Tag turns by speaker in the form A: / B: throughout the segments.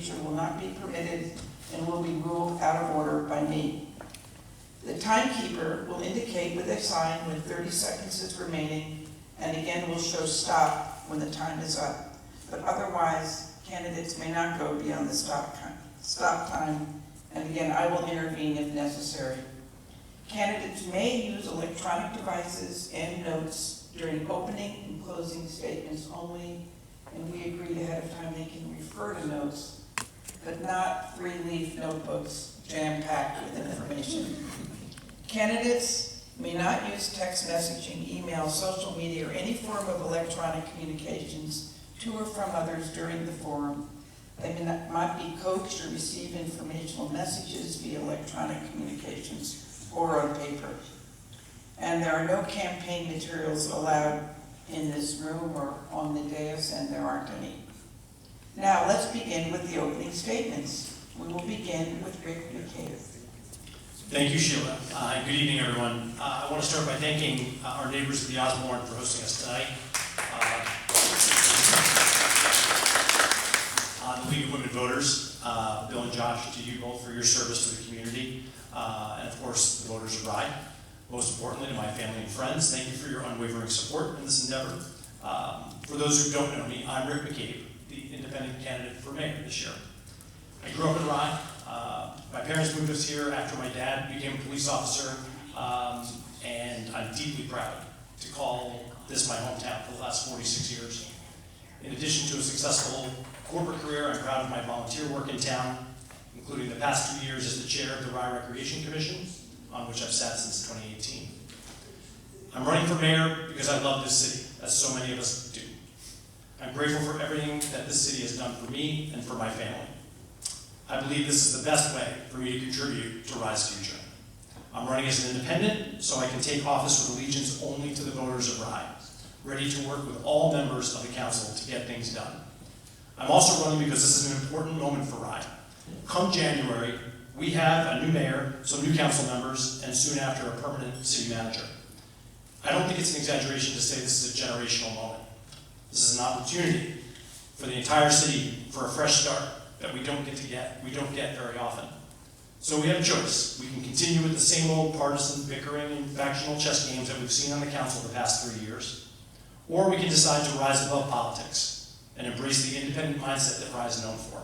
A: procedure will not be permitted and will be ruled out of order by me. The timekeeper will indicate with a sign when 30 seconds is remaining, and again will show stop when the time is up. But otherwise, candidates may not go beyond the stop time, and again, I will intervene if necessary. Candidates may use electronic devices and notes during opening and closing statements only, and we agreed ahead of time they can refer to notes, but not 3-leaf notebooks jam-packed with information. Candidates may not use text messaging, email, social media, or any form of electronic communications to or from others during the forum. They may not be coached or receive informational messages via electronic communications or on paper. And there are no campaign materials allowed in this room or on the dais, and there aren't any. Now, let's begin with the opening statements. We will begin with Rick McCabe.
B: Thank you, Sheila. Good evening, everyone. I want to start by thanking our neighbors at the Osborne for hosting us tonight. The League of Women Voters, Bill and Josh, to you both for your service to the community, and of course, the voters of Rye. Most importantly, to my family and friends, thank you for your unwavering support in this endeavor. For those who don't know me, I'm Rick McCabe, the independent candidate for mayor this year. I grew up in Rye. My parents moved us here after my dad became a police officer, and I'm deeply proud to call this my hometown for the last 46 years. In addition to a successful corporate career, I'm proud of my volunteer work in town, including the past 2 years as the chair of the Rye Recreation Commission, on which I've sat since 2018. I'm running for mayor because I love this city, as so many of us do. I'm grateful for everything that this city has done for me and for my family. I believe this is the best way for me to contribute to Rye's future. I'm running as an independent, so I can take office with allegiance only to the voters of Rye, ready to work with all members of the council to get things done. I'm also running because this is an important moment for Rye. Come January, we have a new mayor, some new council members, and soon after a permanent city manager. I don't think it's an exaggeration to say this is a generational moment. This is an opportunity for the entire city for a fresh start that we don't get very often. So we have a choice. We can continue with the same old partisan bickering and factional chess games that we've seen on the council the past 3 years, or we can decide to rise above politics and embrace the independent mindset that Rye is known for.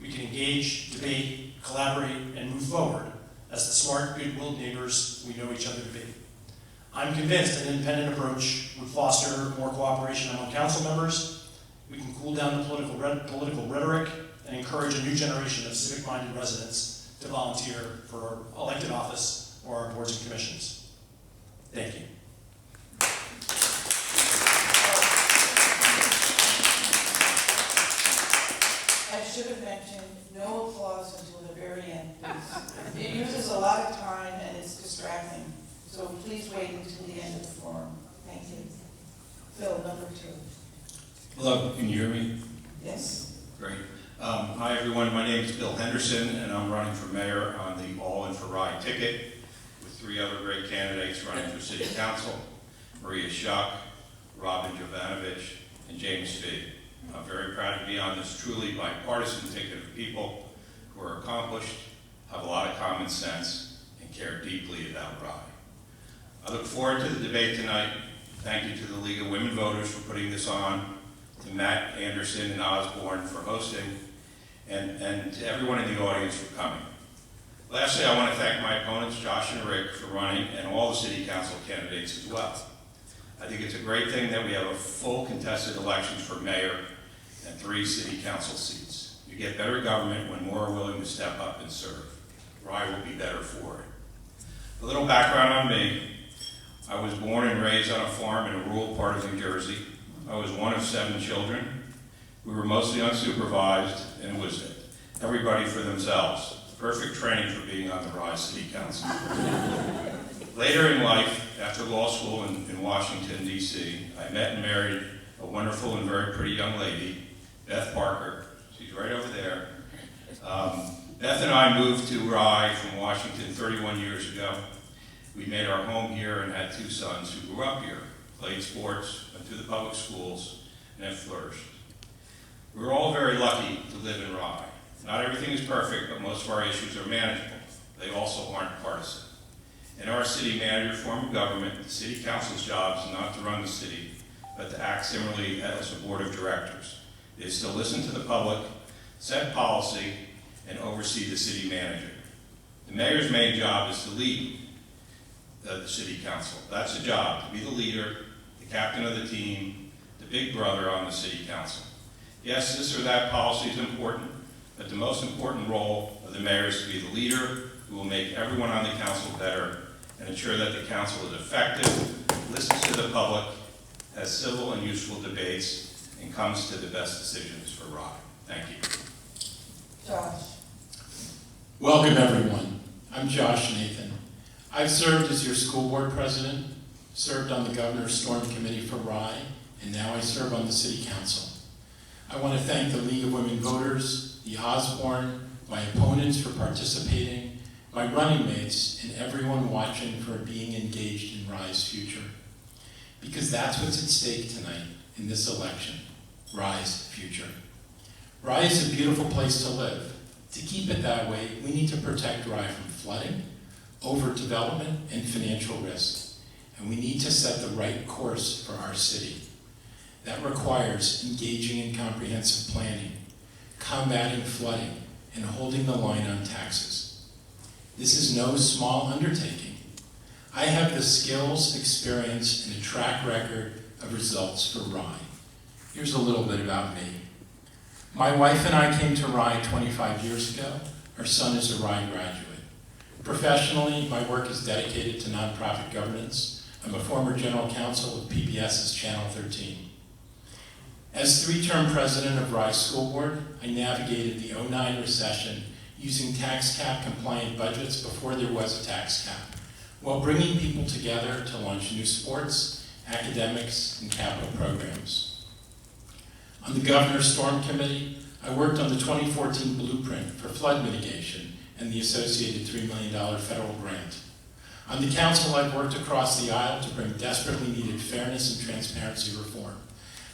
B: We can engage, debate, collaborate, and move forward as the smart, good-willed neighbors we know each other to be. I'm convinced an independent approach would foster more cooperation among council members. We can cool down the political rhetoric and encourage a new generation of civic-minded residents to volunteer for elected office or our boards and commissions. Thank you.
A: I should have mentioned no applause until the very end, please. It uses a lot of time and it's distracting, so please wait until the end of the forum. Thank you. Phil, number 2.
C: Hello, can you hear me?
A: Yes.
C: Great. Hi everyone, my name is Bill Henderson and I'm running for mayor on the All In for Rye ticket with 3 other great candidates running for city council, Maria Shuck, Robin Jovanovich, and James Fee. I'm very proud to be on this truly bipartisan ticket of people who are accomplished, have a lot of common sense, and care deeply about Rye. I look forward to the debate tonight. Thank you to the League of Women Voters for putting this on, to Matt, Anderson, and Osborne for hosting, and to everyone in the audience for coming. Lastly, I want to thank my opponents, Josh and Rick, for running, and all the city council candidates as well. I think it's a great thing that we have a full contested elections for mayor and 3 city council seats. You get better government when more are willing to step up and serve. Rye will be better for it. A little background on me. I was born and raised on a farm in a rural part of New Jersey. I was one of 7 children. We were mostly unsupervised, and it was everybody for themselves. Perfect training for being on the Rye City Council. Later in life, after law school in Washington, D.C., I met and married a wonderful and very pretty young lady, Beth Parker. She's right over there. Beth and I moved to Rye from Washington 31 years ago. We made our home here and had 2 sons who grew up here, played sports, went to the public schools, and have flourished. We were all very lucky to live in Rye. Not everything is perfect, but most of our issues are manageable. They also aren't partisan. In our city manager form of government, the city council's job is not to run the city, but to act similarly as a board of directors. It is to listen to the public, set policy, and oversee the city manager. The mayor's main job is to lead the city council. That's the job, to be the leader, the captain of the team, the big brother on the city council. Yes, this or that policy is important, but the most important role of the mayor is to be the leader who will make everyone on the council better and ensure that the council is effective, listens to the public, has civil and useful debates, and comes to the best decisions for Rye. Thank you.
A: Josh.
D: Welcome, everyone. I'm Josh Nathan. I've served as your school board president, served on the Governor's Storm Committee for Rye, and now I serve on the City Council. I want to thank the League of Women Voters, the Osborne, my opponents for participating, my running mates, and everyone watching for being engaged in Rye's future. Because that's what's at stake tonight in this election, Rye's future. Rye is a beautiful place to live. To keep it that way, we need to protect Rye from flooding, overdevelopment, and financial risk. And we need to set the right course for our city. That requires engaging in comprehensive planning, combating flooding, and holding the line on taxes. This is no small undertaking. I have the skills, experience, and a track record of results for Rye. Here's a little bit about me. My wife and I came to Rye 25 years ago. Our son is a Rye graduate. Professionally, my work is dedicated to nonprofit governance. I'm a former general counsel of PBS's Channel 13. As three-term president of Rye School Board, I navigated the '09 recession using tax cap compliant budgets before there was a tax cap, while bringing people together to launch new sports, academics, and capital programs. On the Governor's Storm Committee, I worked on the 2014 blueprint for flood mitigation and the associated $3 million federal grant. On the council, I've worked across the aisle to bring desperately needed fairness and transparency reform.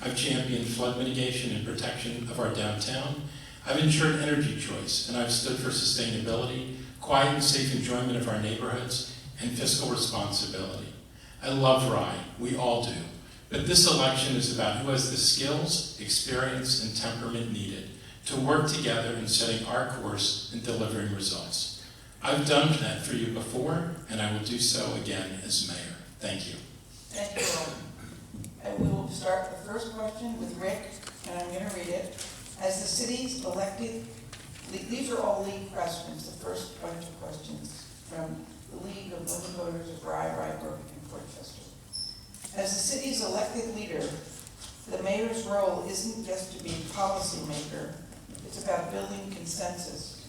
D: I've championed flood mitigation and protection of our downtown. I've ensured energy choice, and I've stood for sustainability, quiet and safe enjoyment of our neighborhoods, and fiscal responsibility. I love Rye, we all do, but this election is about who has the skills, experience, and temperament needed to work together in setting our course and delivering results. I've done that for you before, and I will do so again as mayor. Thank you.
A: Thank you. And we will start the first question with Rick, and I'm going to read it. As the city's elected, these are all league questions, the first bunch of questions from the League of Women Voters of Rye, Rybrook, and Portchester. As the city's elected leader, the mayor's role isn't just to be a policymaker, it's about building consensus.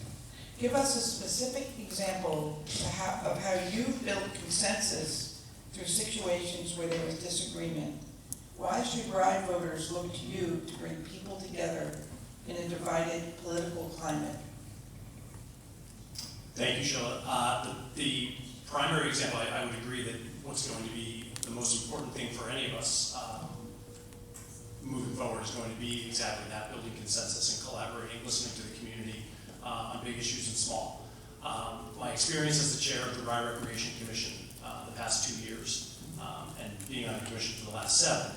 A: Give us a specific example of how you've built consensus through situations where there was disagreement. Why should Rye voters look to you to bring people together in a divided political climate?
B: Thank you, Sheila. The primary example, I would agree that what's going to be the most important thing for any of us moving forward is going to be exactly that, building consensus and collaborating, listening to the community on big issues and small. My experience as the chair of the Rye Recreation Commission the past 2 years and being on the commission for the last 7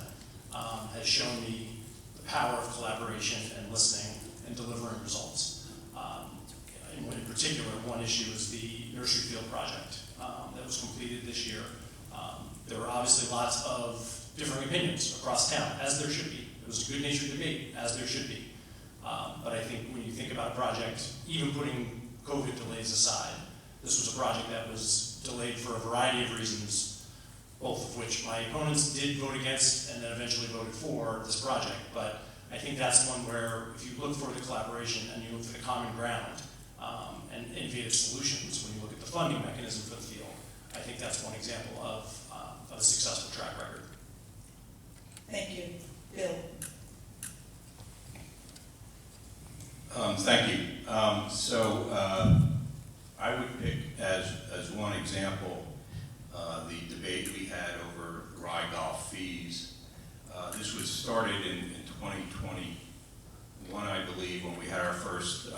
B: has shown me the power of collaboration and listening and delivering results. In particular, one issue is the nursery field project that was completed this year. There were obviously lots of differing opinions across town, as there should be. It was a good-natured debate, as there should be. But I think when you think about a project, even putting COVID delays aside, this was a project that was delayed for a variety of reasons, both of which my opponents did vote against and then eventually voted for this project. But I think that's one where if you look for the collaboration and you look for the common ground and innovative solutions when you look at the funding mechanism for the field, I think that's one example of a successful track record.
A: Thank you. Bill.
C: Thank you. I would pick as one example the debate we had over Rye golf fees. This was started in 2021, one, I believe, when we had our first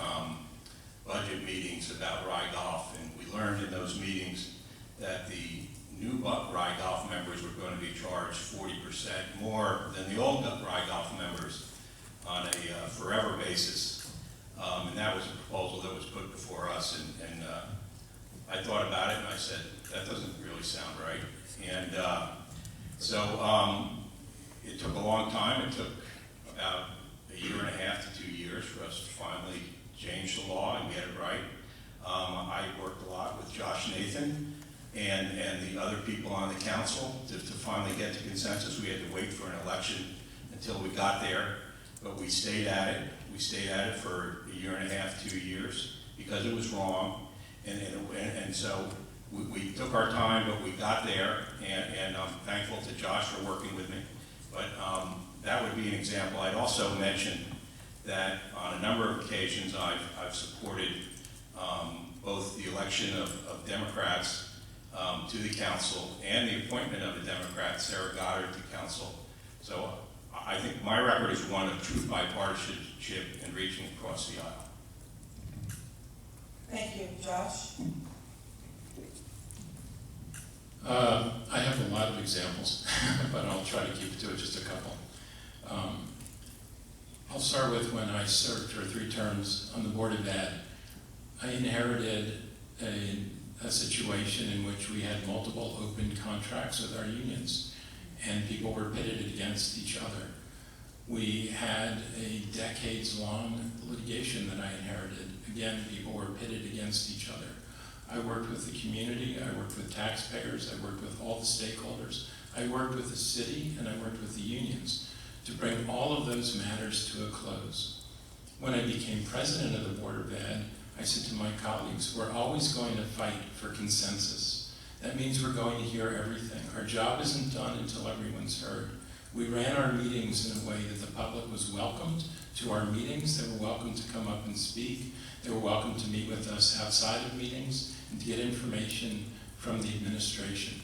C: budget meetings about Rye Golf, and we learned in those meetings that the new Rye Golf members were going to be charged 40% more than the old Rye Golf members on a forever basis. And that was a proposal that was put before us, and I thought about it and I said, that doesn't really sound right. And so it took a long time. It took about a year and a half to 2 years for us to finally change the law and get it right. I worked a lot with Josh Nathan and the other people on the council to finally get to consensus. We had to wait for an election until we got there, but we stayed at it. We stayed at it for a year and a half, 2 years, because it was wrong. And so we took our time, but we got there, and I'm thankful to Josh for working with me. But that would be an example. I'd also mention that on a number of occasions I've supported both the election of Democrats to the council and the appointment of a Democrat, Sarah Goddard, to council. So I think my record is one of true bipartisanship and reaching across the aisle.
A: Thank you. Josh?
D: I have a lot of examples, but I'll try to keep it to just a couple. I'll start with when I served for 3 terms on the Board of Ed. I inherited a situation in which we had multiple open contracts with our unions, and people were pitted against each other. We had a decades-long litigation that I inherited. Again, people were pitted against each other. I worked with the community, I worked with taxpayers, I worked with all the stakeholders, I worked with the city, and I worked with the unions to bring all of those matters to a close. When I became president of the Board of Ed, I said to my colleagues, we're always going to fight for consensus. That means we're going to hear everything. Our job isn't done until everyone's heard. We ran our meetings in a way that the public was welcomed to our meetings. They were welcome to come up and speak. They were welcome to meet with us outside of meetings and to get information from the administration.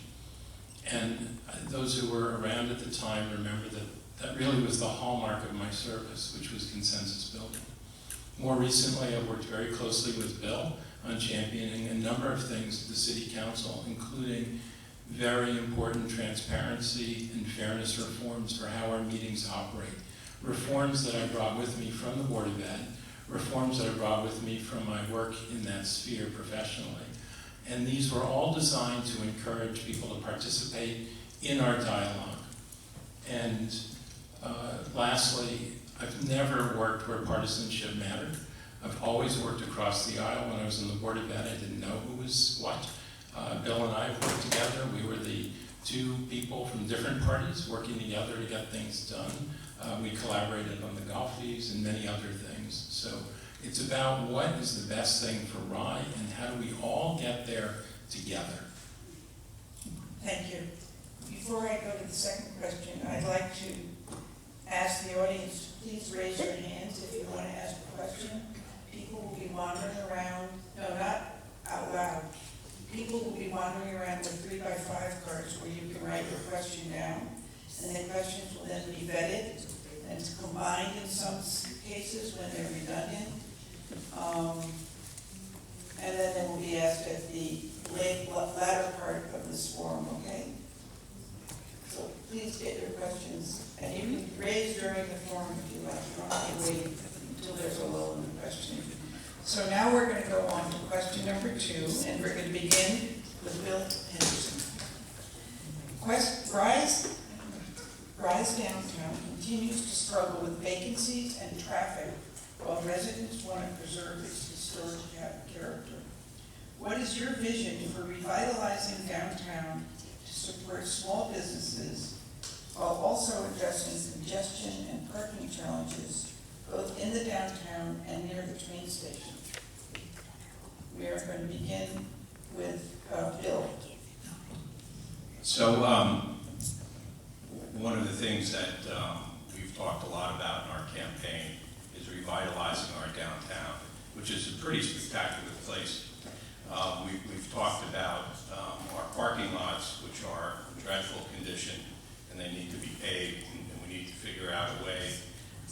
D: And those who were around at the time remember that that really was the hallmark of my service, which was consensus building. More recently, I've worked very closely with Bill on championing a number of things at the City Council, including very important transparency and fairness reforms for how our meetings operate. Reforms that I brought with me from the Board of Ed, reforms that I brought with me from my work in that sphere professionally. And these were all designed to encourage people to participate in our dialogue. And lastly, I've never worked where partisanship mattered. I've always worked across the aisle. When I was on the Board of Ed, I didn't know who was what. Bill and I worked together. We were the 2 people from different parties working together to get things done. We collaborated on the golf fees and many other things. So it's about what is the best thing for Rye and how do we all get there together.
A: Thank you. Before I go to the second question, I'd like to ask the audience, please raise your hands if you want to ask a question. People will be wandering around, no, not out loud. People will be wandering around with 3x5 cards where you can write your question down, and the questions will then be vetted and combined in some cases when they're redundant. And then they will be asked at the latter part of this forum, okay? So please get your questions, and you can raise during the forum if you like. You don't have to wait until there's a lull in the questioning. So now we're going to go on to question number 2, and we're going to begin with Bill Henderson. Rise downtown continues to struggle with vacancies and traffic while residents want to preserve its historic character. What is your vision for revitalizing downtown to support small businesses while also addressing congestion and parking challenges both in the downtown and near the train station? We are going to begin with Bill.
C: So one of the things that we've talked a lot about in our campaign is revitalizing our downtown, which is a pretty spectacular place. We've talked about our parking lots, which are in dreadful condition, and they need to be paved, and we need to figure out a way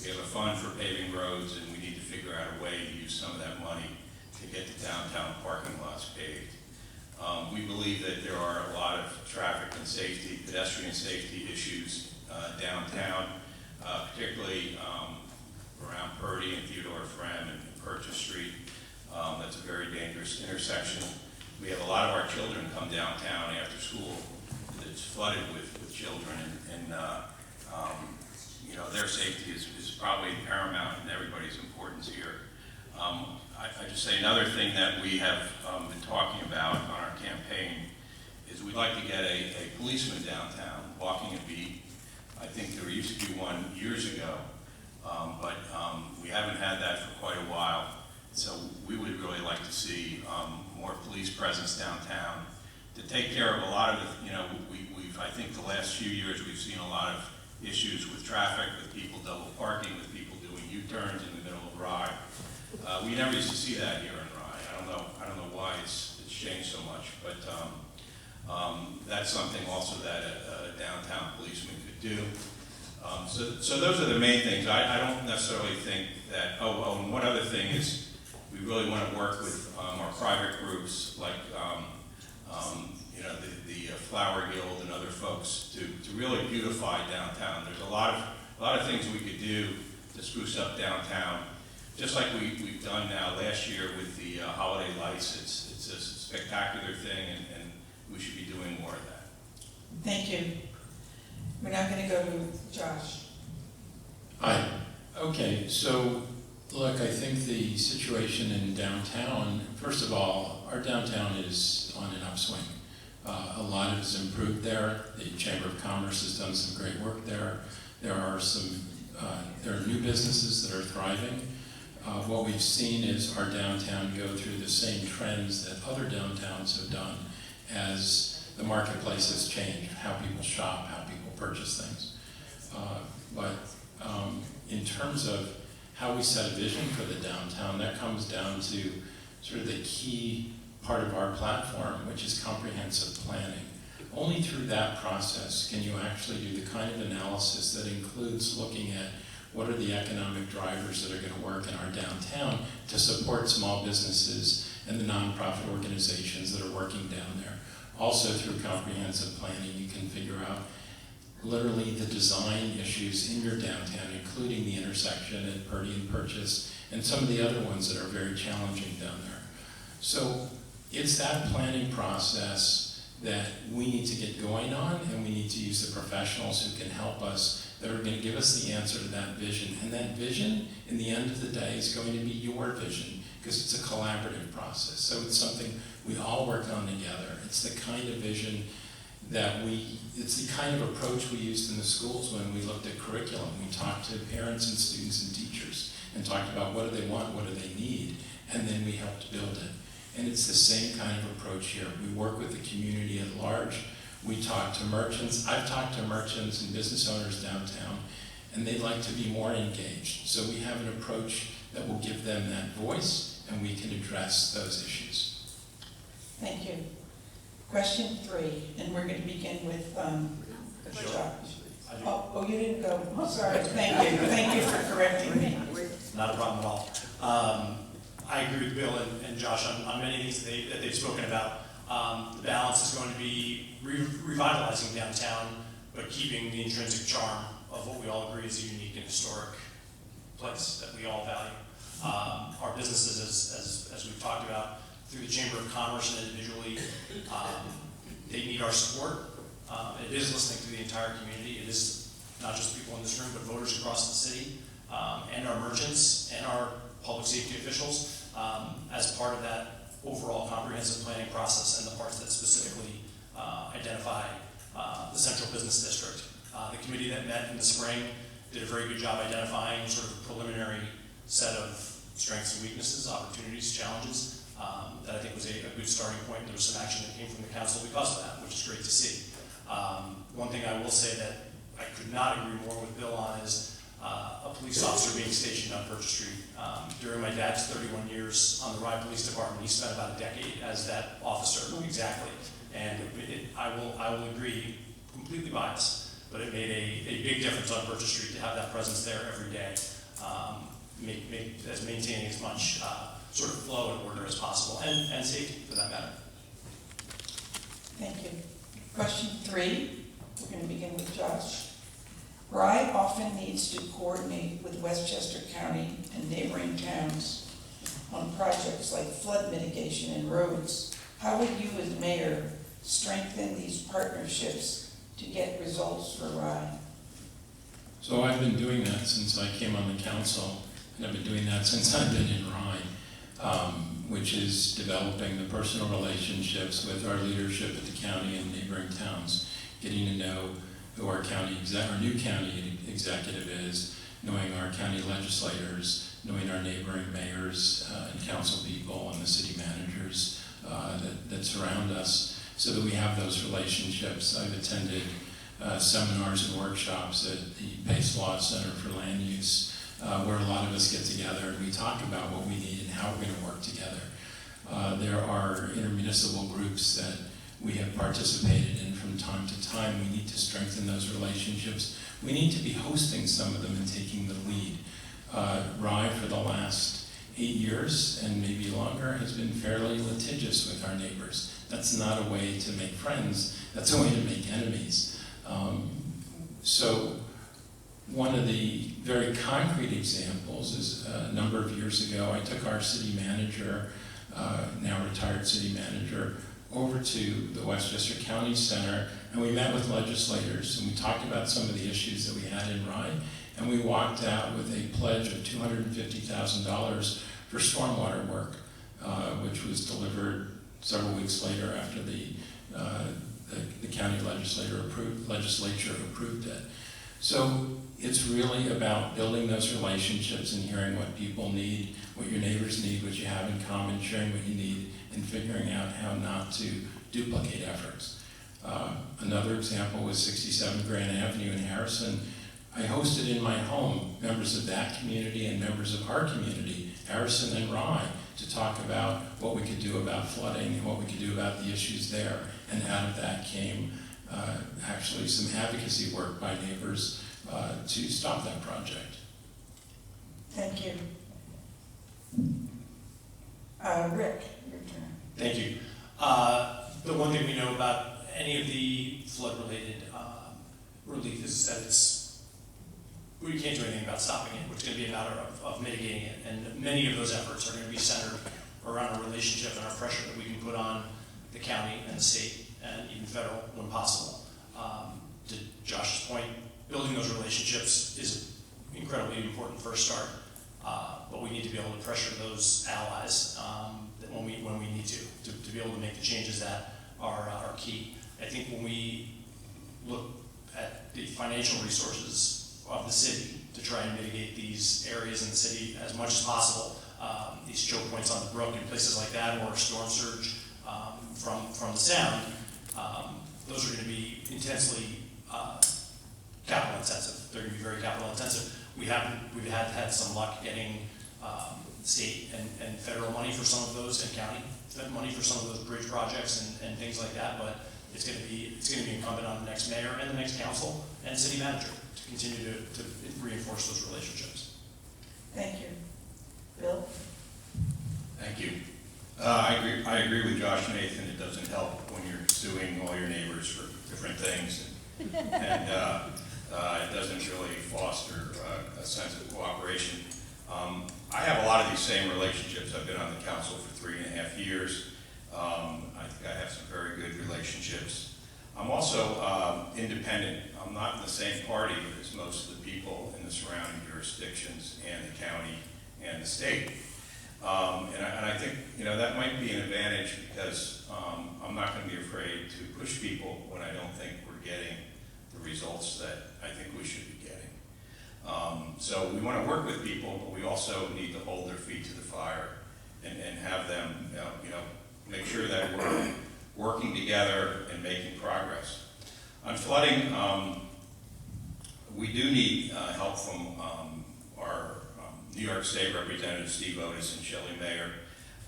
C: We have a fund for paving roads, and we need to figure out a way to use some of that money to get the downtown parking lots paved. We believe that there are a lot of traffic and safety, pedestrian safety issues downtown, particularly around Purdy and Theodore Frem and Purchase Street. That's a very dangerous intersection. We have a lot of our children come downtown after school. It's flooded with children, and you know, their safety is probably paramount in everybody's importance here. I just say another thing that we have been talking about on our campaign is we'd like to get a policeman downtown walking a beat. I think there used to be one years ago, but we haven't had that for quite a while. So we would really like to see more police presence downtown to take care of a lot of the, you know, I think the last few years we've seen a lot of issues with traffic, with people double parking, with people doing U-turns in the middle of Rye. We never used to see that here in Rye. I don't know why it's changed so much, but that's something also that a downtown policeman could do. So those are the main things. I don't necessarily think that, and one other thing is we really want to work with our private groups like you know, the Flower Guild and other folks to really beautify downtown. There's a lot of things we could do to spruce up downtown, just like we've done now last year with the holiday lights. It's a spectacular thing, and we should be doing more of that.
A: Thank you. We're now going to go to Josh.
D: Hi. Okay, so look, I think the situation in downtown, first of all, our downtown is on an upswing. A lot has improved there. The Chamber of Commerce has done some great work there. There are new businesses that are thriving. What we've seen is our downtown go through the same trends that other downtowns have done as the marketplace has changed, how people shop, how people purchase things. But in terms of how we set a vision for the downtown, that comes down to sort of the key part of our platform, which is comprehensive planning. Only through that process can you actually do the kind of analysis that includes looking at what are the economic drivers that are going to work in our downtown to support small businesses and the nonprofit organizations that are working down there. Also through comprehensive planning, you can figure out literally the design issues in your downtown, including the intersection at Purdy and Purchase, and some of the other ones that are very challenging down there. So it's that planning process that we need to get going on, and we need to use the professionals who can help us, that are going to give us the answer to that vision. And that vision, in the end of the day, is going to be your vision, because it's a collaborative process. So it's something we all work on together. It's the kind of vision that it's the kind of approach we used in the schools when we looked at curriculum. We talked to parents and students and teachers and talked about what do they want, what do they need, and then we helped build it. And it's the same kind of approach here. We work with the community at large. We talk to merchants. I've talked to merchants and business owners downtown, and they'd like to be more engaged. So we have an approach that will give them that voice, and we can address those issues.
A: Thank you. Question 3, and we're going to begin with Josh. Oh, you didn't go. Oh, sorry. Thank you. Thank you for correcting me.
B: Not a problem at all. I agree with Bill and Josh on many things that they've spoken about. The balance is going to be revitalizing downtown, but keeping the intrinsic charm of what we all agree is a unique and historic place that we all value. Our businesses, as we've talked about, through the Chamber of Commerce and individually, they need our support. It is listening to the entire community. It is not just people in this room, but voters across the city, and our merchants and our public safety officials, as part of that overall comprehensive planning process and the parts that specifically identify the Central Business District. The committee that met in the spring did a very good job identifying sort of a preliminary set of strengths and weaknesses, opportunities, challenges, that I think was a good starting point. There was some action that came from the council because of that, which is great to see. One thing I will say that I could not agree more with Bill on is a police officer being stationed on Purchase Street. During my dad's 31 years on the Rye Police Department, he spent about a decade as that officer, exactly. And I will agree, completely biased, but it made a big difference on Burgess Street to have that presence there every day, maintaining as much sort of flow and order as possible, and safety for that matter.
A: Thank you. Question 3, we're going to begin with Josh. Rye often needs to coordinate with Westchester County and neighboring towns on projects like flood mitigation and roads. How would you as mayor strengthen these partnerships to get results for Rye?
D: So I've been doing that since I came on the council, and I've been doing that since I've been in Rye, which is developing the personal relationships with our leadership at the county and neighboring towns, getting to know who our new county executive is, knowing our county legislators, knowing our neighboring mayors and council people and the city managers that surround us, so that we have those relationships. I've attended seminars and workshops at the Pace Law Center for Land Use, where a lot of us get together and we talk about what we need and how we're going to work together. There are intermunicipal groups that we have participated in from time to time. We need to strengthen those relationships. We need to be hosting some of them and taking the lead. Rye, for the last 8 years and maybe longer, has been fairly litigious with our neighbors. That's not a way to make friends, that's a way to make enemies. So one of the very concrete examples is a number of years ago, I took our city manager, now retired city manager, over to the Westchester County Center, and we met with legislators, and we talked about some of the issues that we had in Rye, and we walked out with a pledge of $250,000 for stormwater work, which was delivered several weeks later after the county legislature approved it. So it's really about building those relationships and hearing what people need, what your neighbors need, what you have in common, sharing what you need, and figuring out how not to duplicate efforts. Another example was 67 Grand Avenue in Harrison. I hosted in my home members of that community and members of our community, Harrison and Rye, to talk about what we could do about flooding and what we could do about the issues there. And out of that came actually some advocacy work by neighbors to stop that project.
A: Thank you. Rick, your turn.
B: Thank you. The one thing we know about any of the flood-related relief is that we can't do anything about stopping it, which is going to be a matter of mitigating it. And many of those efforts are going to be centered around a relationship and our pressure that we can put on the county and the state and even federal when possible. To Josh's point, building those relationships is an incredibly important first start, but we need to be able to pressure those allies that when we need to be able to make the changes that are key. I think when we look at the financial resources of the city to try and mitigate these areas in the city as much as possible, these choke points on the brook and places like that, or storm surge from the sound, those are going to be intensely capital intensive. They're going to be very capital intensive. We've had some luck getting state and federal money for some of those, and county money for some of those bridge projects and things like that. But it's going to be incumbent on the next mayor and the next council and city manager to continue to reinforce those relationships.
A: Thank you. Bill?
C: Thank you. I agree with Josh and Nathan. It doesn't help when you're suing all your neighbors for different things, and it doesn't really foster a sense of cooperation. I have a lot of these same relationships. I've been on the council for 3.5 years. I think I have some very good relationships. I'm also independent. I'm not in the same party as most of the people in the surrounding jurisdictions and the county and the state. And I think that might be an advantage, because I'm not going to be afraid to push people when I don't think we're getting the results that I think we should be getting. So we want to work with people, but we also need to hold their feet to the fire and have them make sure that we're working together and making progress. On flooding, we do need help from our New York State Representative Steve Otis and Shelley Mayer,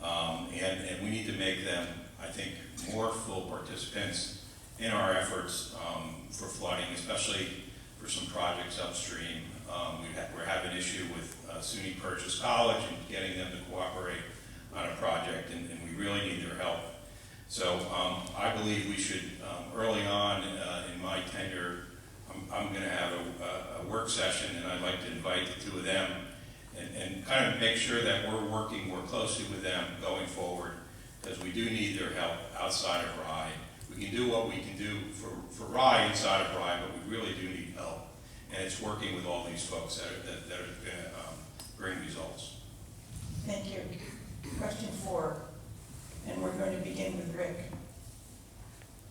C: and we need to make them, I think, more full participants in our efforts for flooding, especially for some projects upstream. We're having an issue with SUNY Purchase College and getting them to cooperate on a project, and we really need their help. So I believe we should, early on in my tenure, I'm going to have a work session, and I'd like to invite the two of them and kind of make sure that we're working more closely with them going forward, because we do need their help outside of RYE. We can do what we can do for RYE inside of RYE, but we really do need help. And it's working with all these folks that are going to bring results.
A: Thank you. Question 4, and we're going to begin with Rick.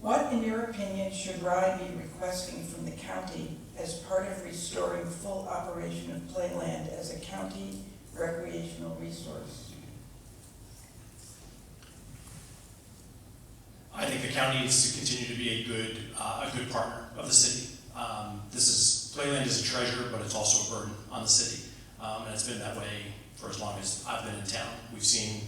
A: What, in your opinion, should RYE be requesting from the county as part of restoring full operation of playland as a county recreational resource?
B: I think the county needs to continue to be a good partner of the city. Playland is a treasure, but it's also a burden on the city. And it's been that way for as long as I've been in town. We've seen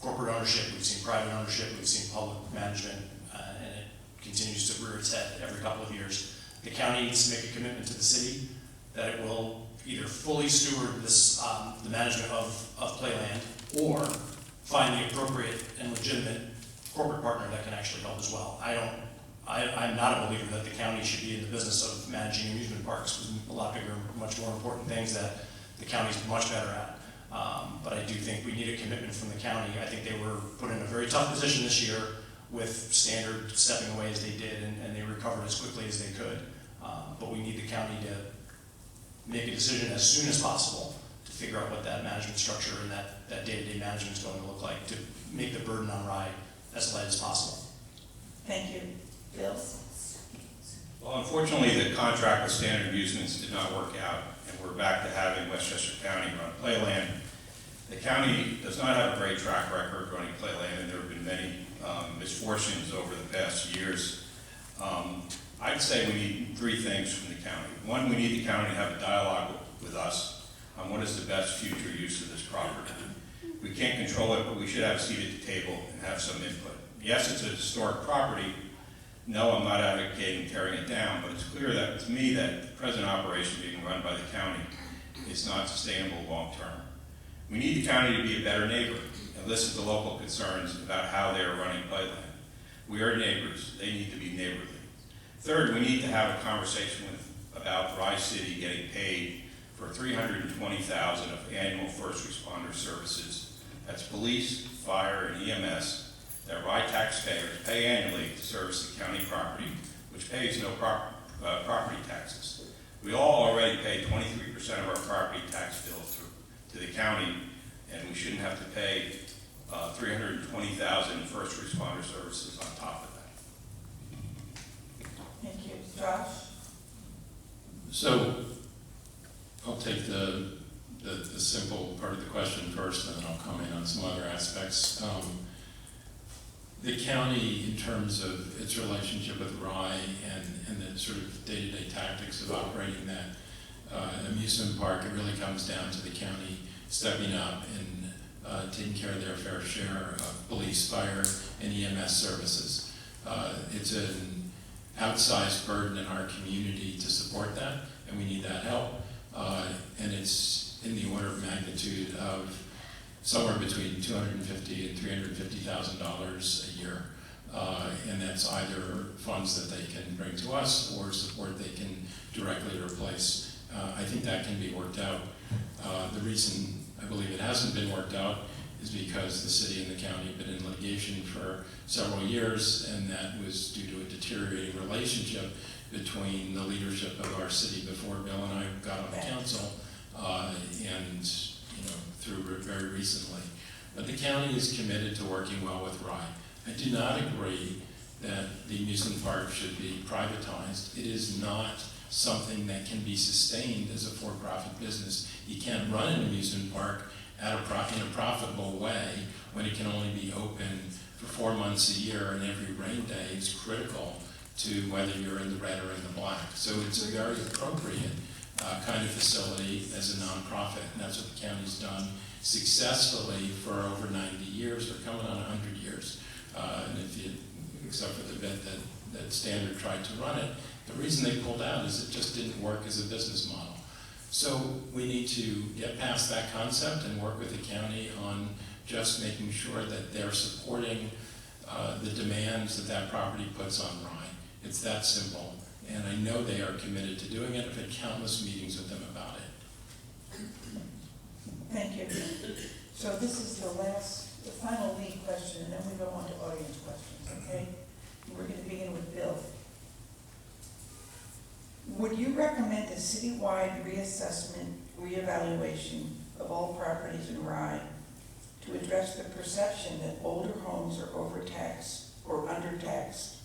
B: corporate ownership, we've seen private ownership, we've seen public management, and it continues to rear its head every couple of years. The county needs to make a commitment to the city that it will either fully steward this, the management of playland, or find the appropriate and legitimate corporate partner that can actually help as well. I'm not a believer that the county should be in the business of managing amusement parks. There's a lot bigger, much more important things that the county's much better at. But I do think we need a commitment from the county. I think they were put in a very tough position this year with standard stepping away as they did, and they recovered as quickly as they could. But we need the county to make a decision as soon as possible to figure out what that management structure and that day-to-day management is going to look like, to make the burden on RYE as light as possible.
A: Thank you. Bill?
C: Well, unfortunately, the contract with Standard Amusements did not work out, and we're back to having Westchester County run playland. The county does not have a great track record running playland, and there have been many misfortunes over the past years. I'd say we need 3 things from the county. One, we need the county to have a dialogue with us on what is the best future use of this property. We can't control it, but we should have a seat at the table and have some input. Yes, it's a historic property. No, I'm not advocating tearing it down, but it's clear that, to me, that the present operation being run by the county is not sustainable long term. We need the county to be a better neighbor and listen to local concerns about how they are running playland. We are neighbors. They need to be neighborly. Third, we need to have a conversation about RYE City getting paid for $320,000 of annual first responder services. That's police, fire, and EMS that RYE taxpayers pay annually to service the county property, which pays no property taxes. We all already pay 23% of our property tax bill to the county, and we shouldn't have to pay $320,000 in first responder services on top of that.
A: Thank you. Josh?
D: So I'll take the simple part of the question first, and then I'll comment on some other aspects. The county, in terms of its relationship with RYE and the sort of day-to-day tactics of operating that amusement park, it really comes down to the county stepping up and taking care of their fair share of police, fire, and EMS services. It's an outsized burden in our community to support that, and we need that help. And it's in the order of magnitude of somewhere between $250,000 and $350,000 a year. And that's either funds that they can bring to us or support they can directly replace. I think that can be worked out. The reason I believe it hasn't been worked out is because the city and the county have been in litigation for several years, and that was due to a deteriorating relationship between the leadership of our city before Bill and I got on the council, and through very recently. But the county is committed to working well with RYE. I do not agree that the amusement park should be privatized. It is not something that can be sustained as a for-profit business. You can't run an amusement park in a profitable way when it can only be open for 4 months a year, and every rain day is critical to whether you're in the red or in the black. So it's a very appropriate kind of facility as a nonprofit, and that's what the county's done successfully for over 90 years. We're coming on 100 years, and except for the bit that that Standard tried to run it. The reason they pulled out is it just didn't work as a business model. So we need to get past that concept and work with the county on just making sure that they're supporting the demands that that property puts on Rye. It's that simple. And I know they are committed to doing it. I've had countless meetings with them about it.
A: Thank you. So this is the final lead question, and then we go on to audience questions, okay? We're going to begin with Bill. Would you recommend a citywide reassessment, reevaluation of all properties in Rye to address the perception that older homes are overtaxed or undertaxed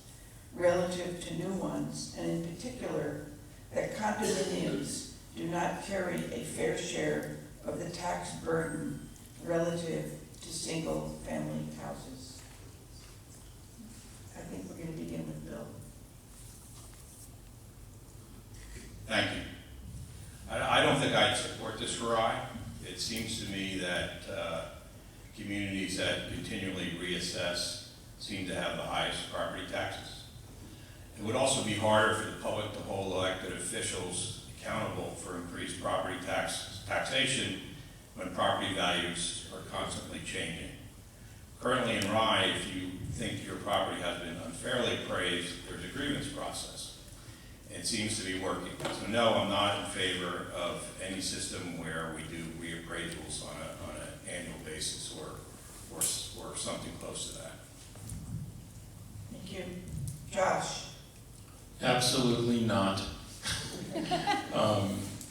A: relative to new ones, and in particular, that condominiums do not carry a fair share of the tax burden relative to single-family houses? I think we're going to begin with Bill.
C: Thank you. I don't think I'd support this for Rye. It seems to me that communities that continually reassess seem to have the highest property taxes. It would also be harder for the public to hold elected officials accountable for increased property taxation when property values are constantly changing. Currently in Rye, if you think your property has been unfairly appraised, there's a grievance process. It seems to be working. So no, I'm not in favor of any system where we do reappraisals on an annual basis or something close to that.
A: Thank you. Josh?
D: Absolutely not.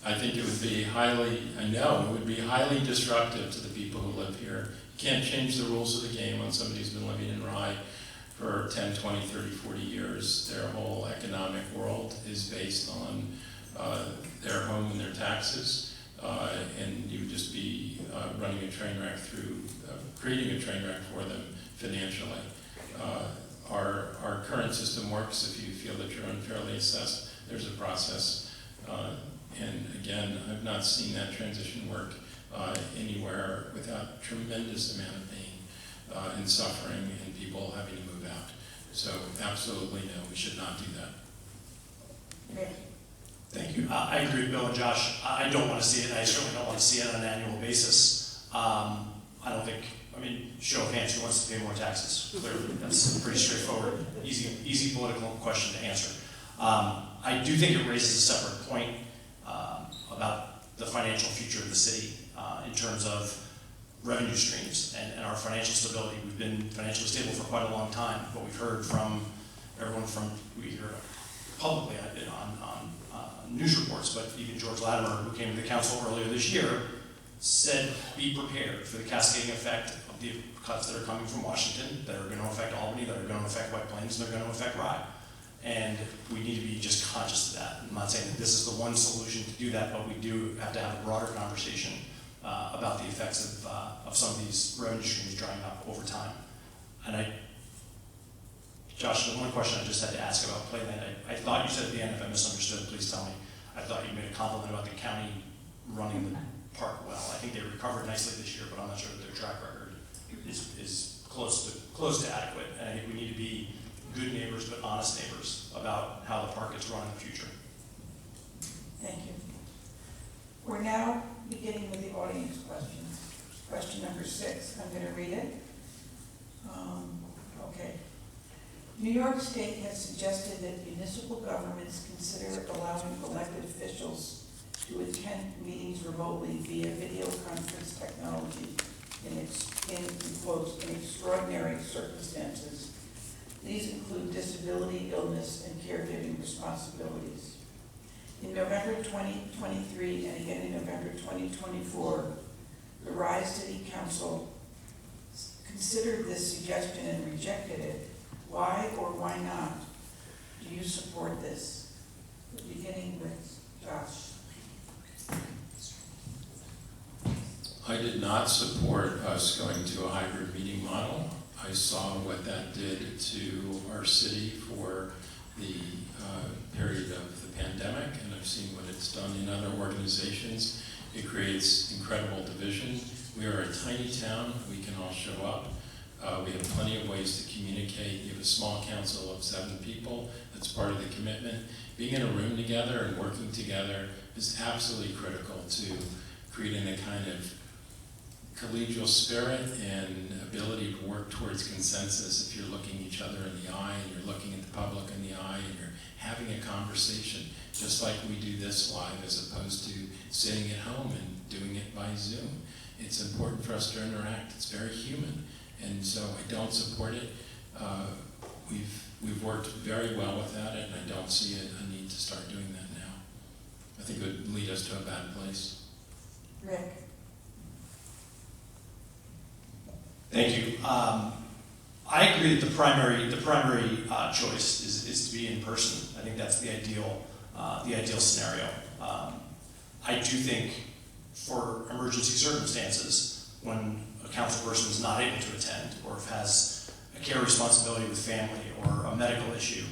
D: I think it would be it would be highly disruptive to the people who live here. You can't change the rules of the game when somebody's been living in Rye for 10, 20, 30, 40 years. Their whole economic world is based on their home and their taxes, and you would just be running a train wreck creating a train wreck for them financially. Our current system works. If you feel that you're unfairly assessed, there's a process. And again, I've not seen that transition work anywhere without tremendous amount of pain and suffering and people having to move out. So absolutely no, we should not do that.
A: Rick?
B: Thank you. I agree with Bill and Josh. I don't want to see it, and I certainly don't want to see it on an annual basis. Show of hands, who wants to pay more taxes? Clearly, that's pretty straightforward, easy political question to answer. I do think it raises a separate point about the financial future of the city in terms of revenue streams and our financial stability. We've been financially stable for quite a long time, but we've heard from everyone we hear publicly on news reports, but even George Latimer, who came to the council earlier this year, said be prepared for the cascading effect of the cuts that are coming from Washington, that are going to affect Albany, that are going to affect White Plains, and they're going to affect Rye. And we need to be just conscious of that. I'm not saying that this is the one solution to do that, but we do have to have a broader conversation about the effects of some of these revenue streams drying up over time. And Josh, the one question I just had to ask about Playland, I thought you said at the end, if I misunderstood, please tell me, I thought you made a compliment about the county running the park well. I think they recovered nicely this year, but I'm not sure that their track record is close to adequate. And I think we need to be good neighbors, but honest neighbors about how the park gets run in the future.
A: Thank you. We're now beginning with the audience questions. Question number 6, I'm going to read it. Okay. New York State has suggested that municipal governments consider allowing elected officials to attend meetings remotely via video conference technology in extraordinary circumstances. These include disability, illness, and caregiving responsibilities. In November 2023 and again in November 2024, the Rye City Council considered this suggestion and rejected it. Why or why not do you support this? Beginning with Josh.
D: I did not support us going to a hybrid meeting model. I saw what that did to our city for the period of the pandemic, and I've seen what it's done in other organizations. It creates incredible division. We are a tiny town. We can all show up. We have plenty of ways to communicate. You have a small council of 7 people. That's part of the commitment. Being in a room together and working together is absolutely critical to creating a kind of collegial spirit and ability to work towards consensus. If you're looking each other in the eye and you're looking at the public in the eye and you're having a conversation, just like we do this live as opposed to sitting at home and doing it by Zoom. It's important for us to interact. It's very human. And so I don't support it. We've worked very well without it, and I don't see a need to start doing that now. I think it would lead us to a bad place.
A: Rick?
B: Thank you. I agree that the primary choice is to be in person. I think that's the ideal scenario. I do think for emergency circumstances, when a council person is not able to attend or has a care responsibility with family or a medical issue,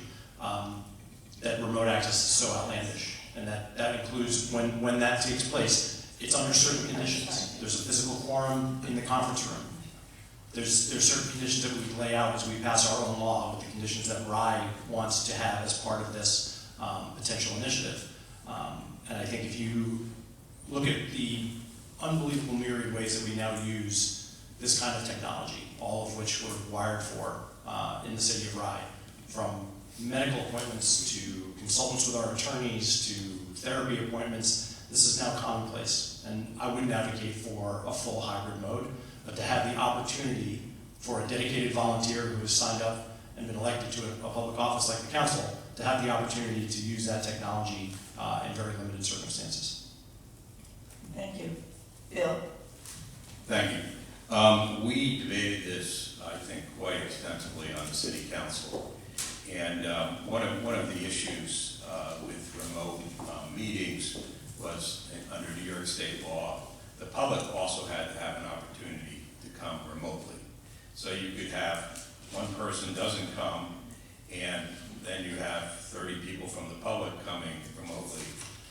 B: that remote access is so outlandish. And that includes when that takes place, it's under certain conditions. There's a physical quorum in the conference room. There's certain conditions that we lay out as we pass our own law with the conditions that RAI wants to have as part of this potential initiative. And I think if you look at the unbelievable myriad ways that we now use this kind of technology, all of which we're wired for in the city of Rye, from medical appointments to consultants with our attorneys to therapy appointments, this is now commonplace. And I wouldn't advocate for a full hybrid mode, but to have the opportunity for a dedicated volunteer who has signed up and been elected to a public office like the council, to have the opportunity to use that technology in very limited circumstances.
A: Thank you. Bill?
C: Thank you. We debated this, I think, quite extensively on the city council. And one of the issues with remote meetings was, under New York State law, the public also had to have an opportunity to come remotely. So you could have one person doesn't come, and then you have 30 people from the public coming remotely.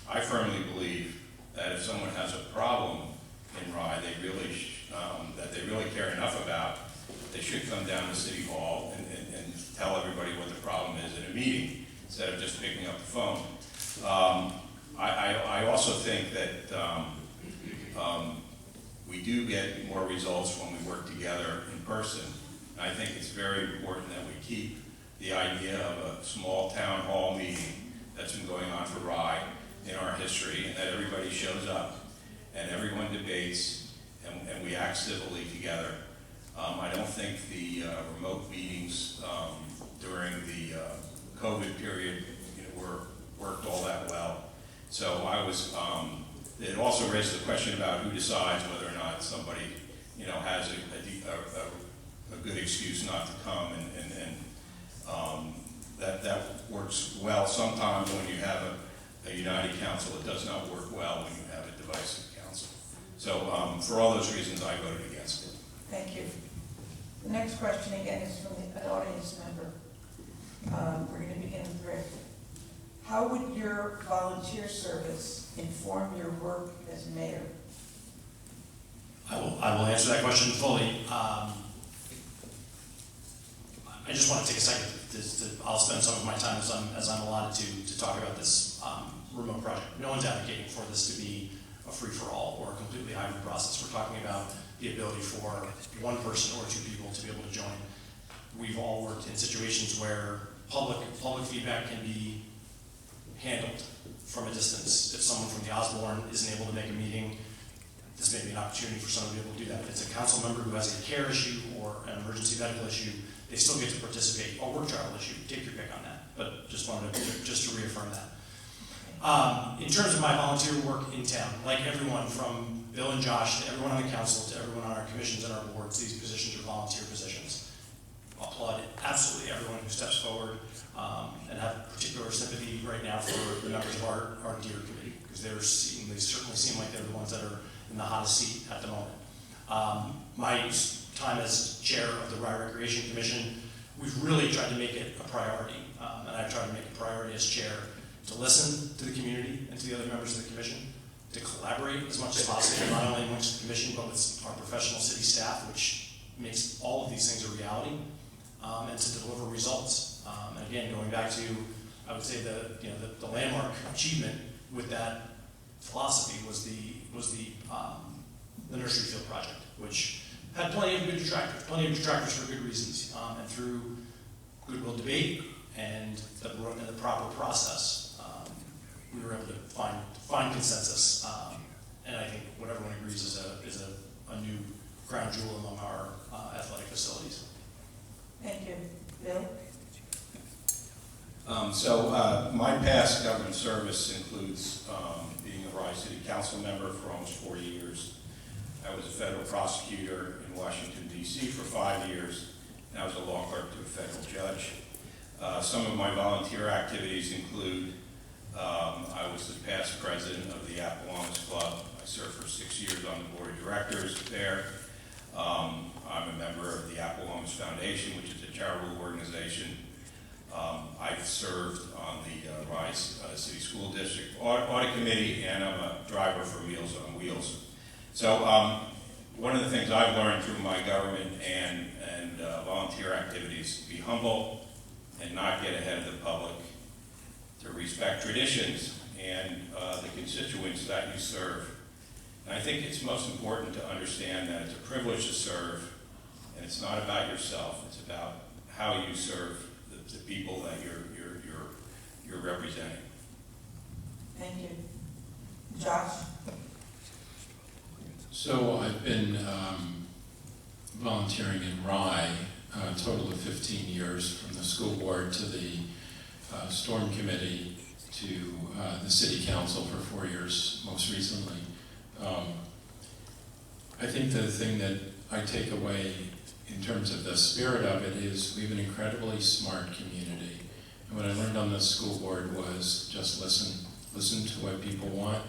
C: I firmly believe that if someone has a problem in Rye that they really care enough about, they should come down to City Hall and tell everybody what the problem is in a meeting, instead of just picking up the phone. I also think that we do get more results when we work together in person. And I think it's very important that we keep the idea of a small town hall meeting that's been going on for Rye in our history, and that everybody shows up and everyone debates and we act civilly together. I don't think the remote meetings during the COVID period worked all that well. So it also raised the question about who decides whether or not somebody has a good excuse not to come, and that works well sometimes when you have a united council. It does not work well when you have a divisive council. So for all those reasons, I voted against it.
A: Thank you. The next question again is from an audience member. We're going to begin with Rick. How would your volunteer service inform your work as mayor?
B: I will answer that question fully. I just want to take a second I'll spend some of my time as I'm allotted to talk about this remote project. No one's advocating for this to be a free-for-all or a completely hybrid process. We're talking about the ability for one person or 2 people to be able to join. We've all worked in situations where public feedback can be handled from a distance. If someone from the Osborne isn't able to make a meeting, this may be an opportunity for someone to be able to do that. If it's a council member who has a care issue or an emergency medical issue, they still get to participate, or work travel issue, take your pick on that. But just wanted to reaffirm that. In terms of my volunteer work in town, like everyone from Bill and Josh, to everyone on the council, to everyone on our commissions and our boards, these positions are volunteer positions. Applaud absolutely everyone who steps forward and have particular sympathy right now for the members of our dear committee, because they certainly seem like they're the ones that are in the hottest seat at the moment. My time as chair of the Rye Recreation Commission, we've really tried to make it a priority, and I've tried to make it a priority as chair to listen to the community and to the other members of the commission, to collaborate as much as possible, not only amongst the commission, but with our professional city staff, which makes all of these things a reality, and to deliver results. And again, going back to, I would say the landmark achievement with that philosophy was the nursery field project, which had plenty of detractors for good reasons, and through goodwill debate and the proper process, we were able to find consensus, and I think what everyone agrees is a new crown jewel among our athletic facilities.
A: Thank you. Bill?
C: My past government service includes being a Rye City Council member for almost 4 years. I was a federal prosecutor in Washington, D.C. for 5 years, and I was a law clerk to a federal judge. Some of my volunteer activities include I was the past president of the Appomattox Club. I served for 6 years on the board of directors there. I'm a member of the Appomattox Foundation, which is a charitable organization. I've served on the Rye City School District Audit Committee, and I'm a driver for Meals on Wheels. So one of the things I've learned through my government and volunteer activities, be humble and not get ahead of the public, to respect traditions and the constituents that you serve. And I think it's most important to understand that it's a privilege to serve, and it's not about yourself, it's about how you serve the people that you're representing.
A: Thank you. Josh?
D: So I've been volunteering in Rye a total of 15 years, from the school board to the storm committee to the city council for 4 years most recently. I think the thing that I take away in terms of the spirit of it is we have an incredibly smart community. And what I learned on the school board was just listen to what people want.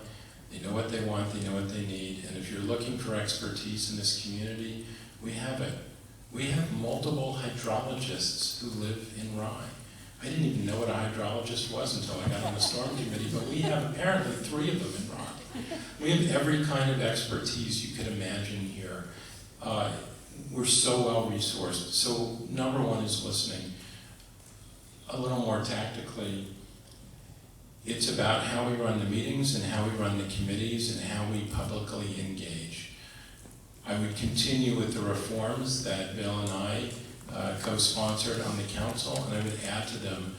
D: They know what they want, they know what they need, and if you're looking for expertise in this community, we have it. We have multiple hydrologists who live in Rye. I didn't even know what a hydrologist was until I got on the storm committee, but we have apparently 3 of them in Rye. We have every kind of expertise you could imagine here. We're so well resourced. So number one is listening. A little more tactically, it's about how we run the meetings and how we run the committees and how we publicly engage. I would continue with the reforms that Bill and I co-sponsored on the council, and I would add to them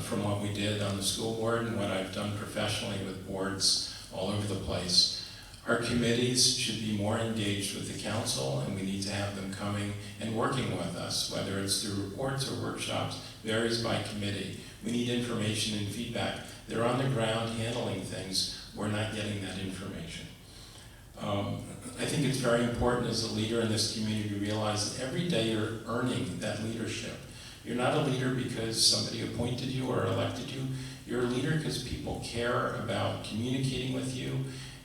D: from what we did on the school board and what I've done professionally with boards all over the place. Our committees should be more engaged with the council, and we need to have them coming and working with us, whether it's through reports or workshops, varies by committee. We need information and feedback. They're on the ground handling things. We're not getting that information. I think it's very important as a leader in this community to realize that every day you're earning that leadership. You're not a leader because somebody appointed you or elected you. You're a leader because people care about communicating with you.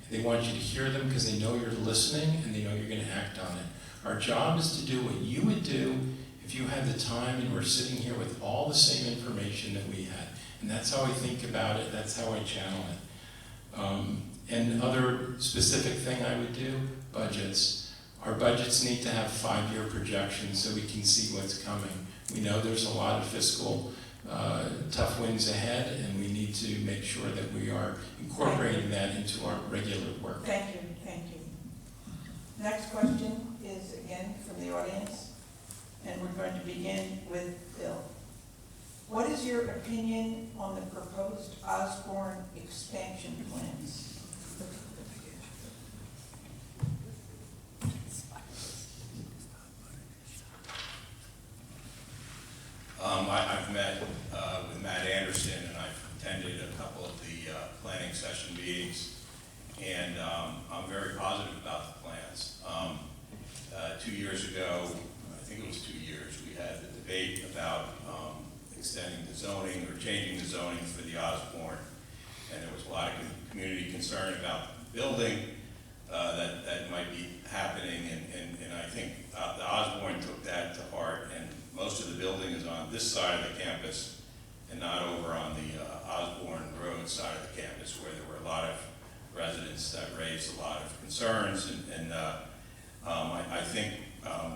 D: They want you to hear them because they know you're listening and they know you're going to act on it. Our job is to do what you would do if you had the time and were sitting here with all the same information that we had. And that's how I think about it. That's how I channel it. And other specific thing I would do, budgets. Our budgets need to have 5-year projections so we can see what's coming. We know there's a lot of fiscal tough winds ahead, and we need to make sure that we are incorporating that into our regular work.
A: Thank you, thank you. Next question is again from the audience, and we're going to begin with Bill. What is your opinion on the proposed Osborne expansion plans?
C: I've met with Matt Anderson, and I've attended a couple of the planning session meetings, and I'm very positive about the plans. 2 years ago, I think it was 2 years, we had the debate about extending the zoning or changing the zoning for the Osborne, and there was a lot of community concern about the building that might be happening, and I think the Osborne took that to heart, and most of the building is on this side of the campus and not over on the Osborne Road side of the campus, where there were a lot of residents that raised a lot of concerns, and I think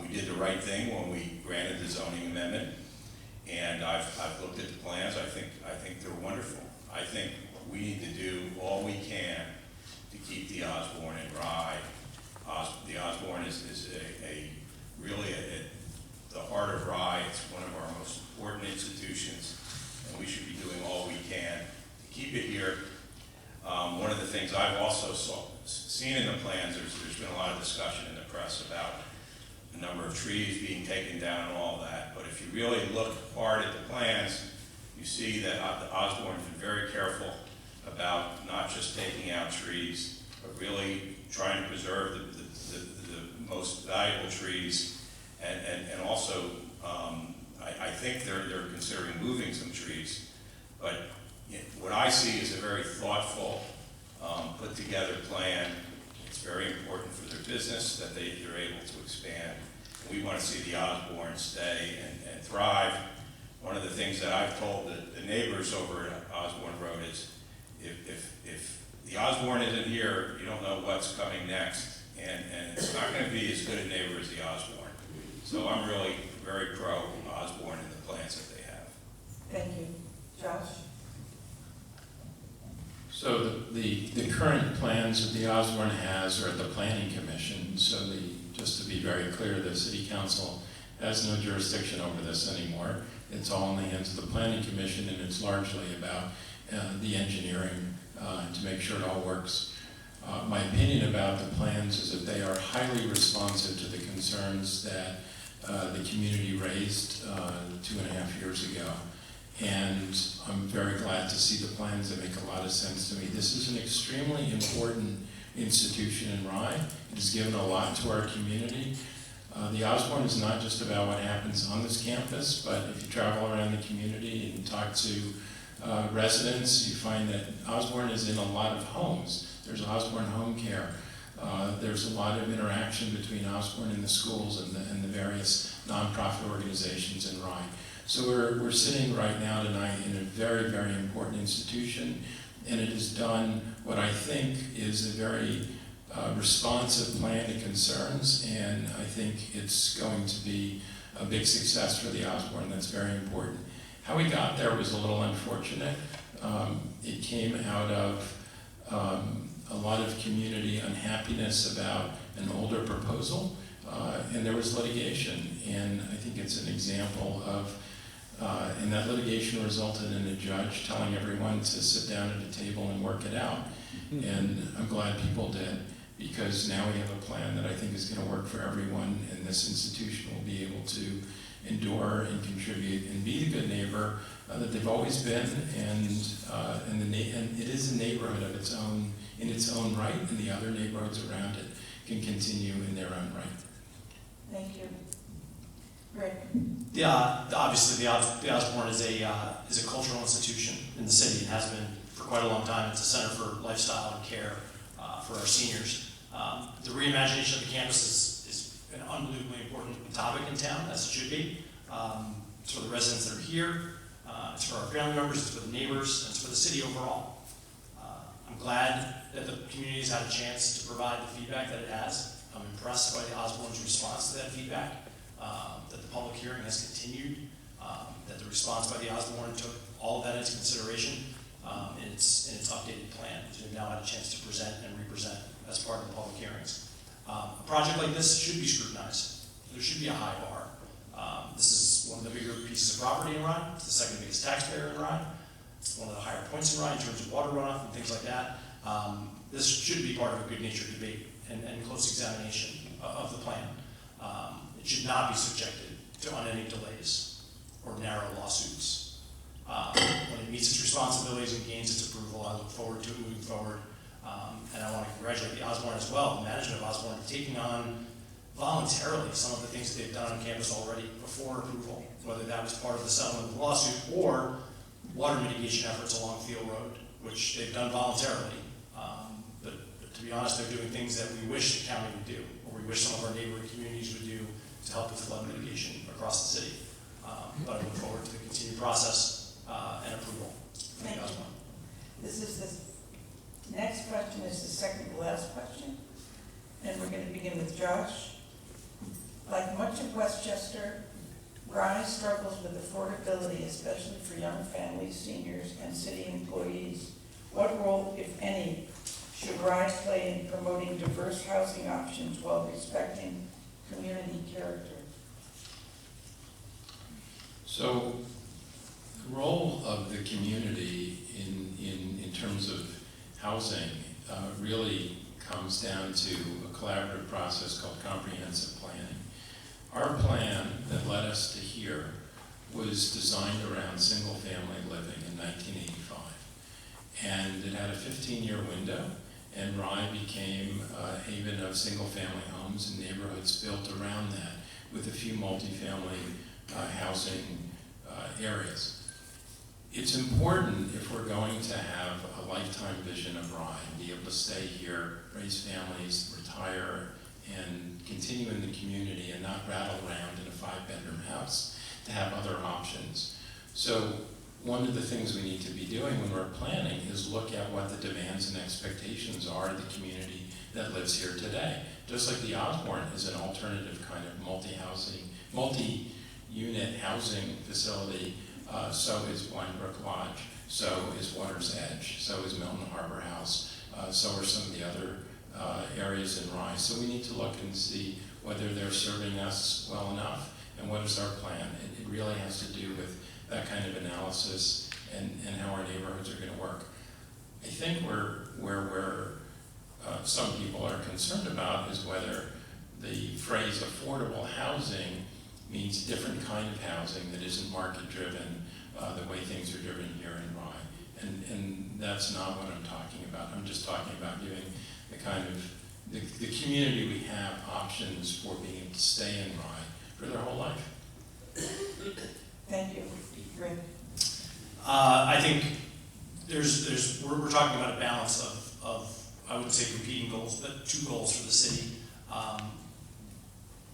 C: we did the right thing when we granted the zoning amendment, and I've looked at the plans. I think they're wonderful. I think we need to do all we can to keep the Osborne in Rye. The Osborne is really at the heart of Rye. It's one of our most important institutions, and we should be doing all we can to keep it here. One of the things I've also seen in the plans, there's been a lot of discussion in the press about the number of trees being taken down and all that, but if you really look hard at the plans, you see that Osborne's been very careful about not just taking out trees, but really trying to preserve the most valuable trees, and also I think they're considering moving some trees, but what I see is a very thoughtful, put together plan. It's very important for their business that they're able to expand. We want to see the Osborne stay and thrive. One of the things that I've told the neighbors over at Osborne Road is if the Osborne isn't here, you don't know what's coming next, and it's not going to be as good a neighbor as the Osborne. So I'm really very pro Osborne and the plans that they have.
A: Thank you. Josh?
D: So the current plans that the Osborne has are at the Planning Commission, so just to be very clear, the City Council has no jurisdiction over this anymore. It's all in the hands of the Planning Commission, and it's largely about the engineering to make sure it all works. My opinion about the plans is that they are highly responsive to the concerns that the community raised 2.5 years ago. And I'm very glad to see the plans that make a lot of sense to me. This is an extremely important institution in Rye. It has given a lot to our community. The Osborne is not just about what happens on this campus, but if you travel around the community and talk to residents, you find that Osborne is in a lot of homes. There's Osborne Home Care. There's a lot of interaction between Osborne and the schools and the various nonprofit organizations in Rye. So we're sitting right now tonight in a very, very important institution, and it has done what I think is a very responsive plan to concerns, and I think it's going to be a big success for the Osborne. That's very important. How we got there was a little unfortunate. It came out of a lot of community unhappiness about an older proposal, and there was litigation, and I think it's an example of and that litigation resulted in a judge telling everyone to sit down at a table and work it out. And I'm glad people did, because now we have a plan that I think is going to work for everyone, and this institution will be able to endure and contribute and be the good neighbor that they've always been, and it is a neighborhood of its own, in its own right, and the other neighborhoods around it can continue in their own right.
A: Thank you. Rick?
B: Obviously, the Osborne is a cultural institution in the city. It has been for quite a long time. It's a center for lifestyle and care for our seniors. The reimagination of the campus is an unbelievably important topic in town, as it should be. It's for the residents that are here. It's for our family members. It's for the neighbors. And it's for the city overall. I'm glad that the community has had a chance to provide the feedback that it has. I'm impressed by the Osborne's response to that feedback. That the public hearing has continued, that the response by the Osborne took all of that into consideration in its updated plan, which we've now had a chance to present and represent as part of the public hearings. A project like this should be scrutinized. There should be a high bar. This is one of the bigger pieces of property in Rye. It's the second biggest taxpayer in Rye. It's one of the higher points in Rye in terms of water runoff and things like that. This should be part of a good-natured debate and close examination of the plan. It should not be subjected to unending delays or narrow lawsuits. When it meets its responsibilities and gains its approval, I look forward to it moving forward. And I want to congratulate the Osborne as well, the management of Osborne, for taking on voluntarily some of the things that they've done on campus already before approval, whether that was part of the settlement of the lawsuit or water mitigation efforts along Field Road, which they've done voluntarily. But to be honest, they're doing things that we wish the county would do, or we wish some of our neighboring communities would do to help with flood mitigation across the city. But I look forward to the continued process and approval.
A: Thank you. This is the next question is the second to last question, and we're going to begin with Josh. Like much of Westchester, Rye struggles with affordability, especially for young families, seniors, and city employees. What role, if any, should Rye play in promoting diverse housing options while respecting community character?
D: So, the role of the community in terms of housing really comes down to a collaborative process called comprehensive planning. Our plan that led us to here was designed around single-family living in 1985. And it had a 15-year window, and Rye became a haven of single-family homes and neighborhoods built around that, with a few multifamily housing areas. It's important, if we're going to have a lifetime vision of Rye, and be able to stay here, raise families, retire, and continue in the community and not rattle around in a 5-bedroom house, to have other options. So one of the things we need to be doing when we're planning is look at what the demands and expectations are of the community that lives here today. Just like the Osborne is an alternative kind of multi-unit housing facility, so is Winebrook Lodge, so is Water's Edge, so is Milton Harbor House, so are some of the other areas in Rye. So we need to look and see whether they're serving us well enough, and what is our plan. It really has to do with that kind of analysis and how our neighborhoods are going to work. I think where some people are concerned about is whether the phrase affordable housing means different kind of housing that isn't market-driven, the way things are driven here in Rye. And that's not what I'm talking about. I'm just talking about giving the kind of, the community we have options for being able to stay in Rye for their whole life.
A: Thank you. Rick?
B: I think we're talking about a balance of I would say competing goals, but 2 goals for the city.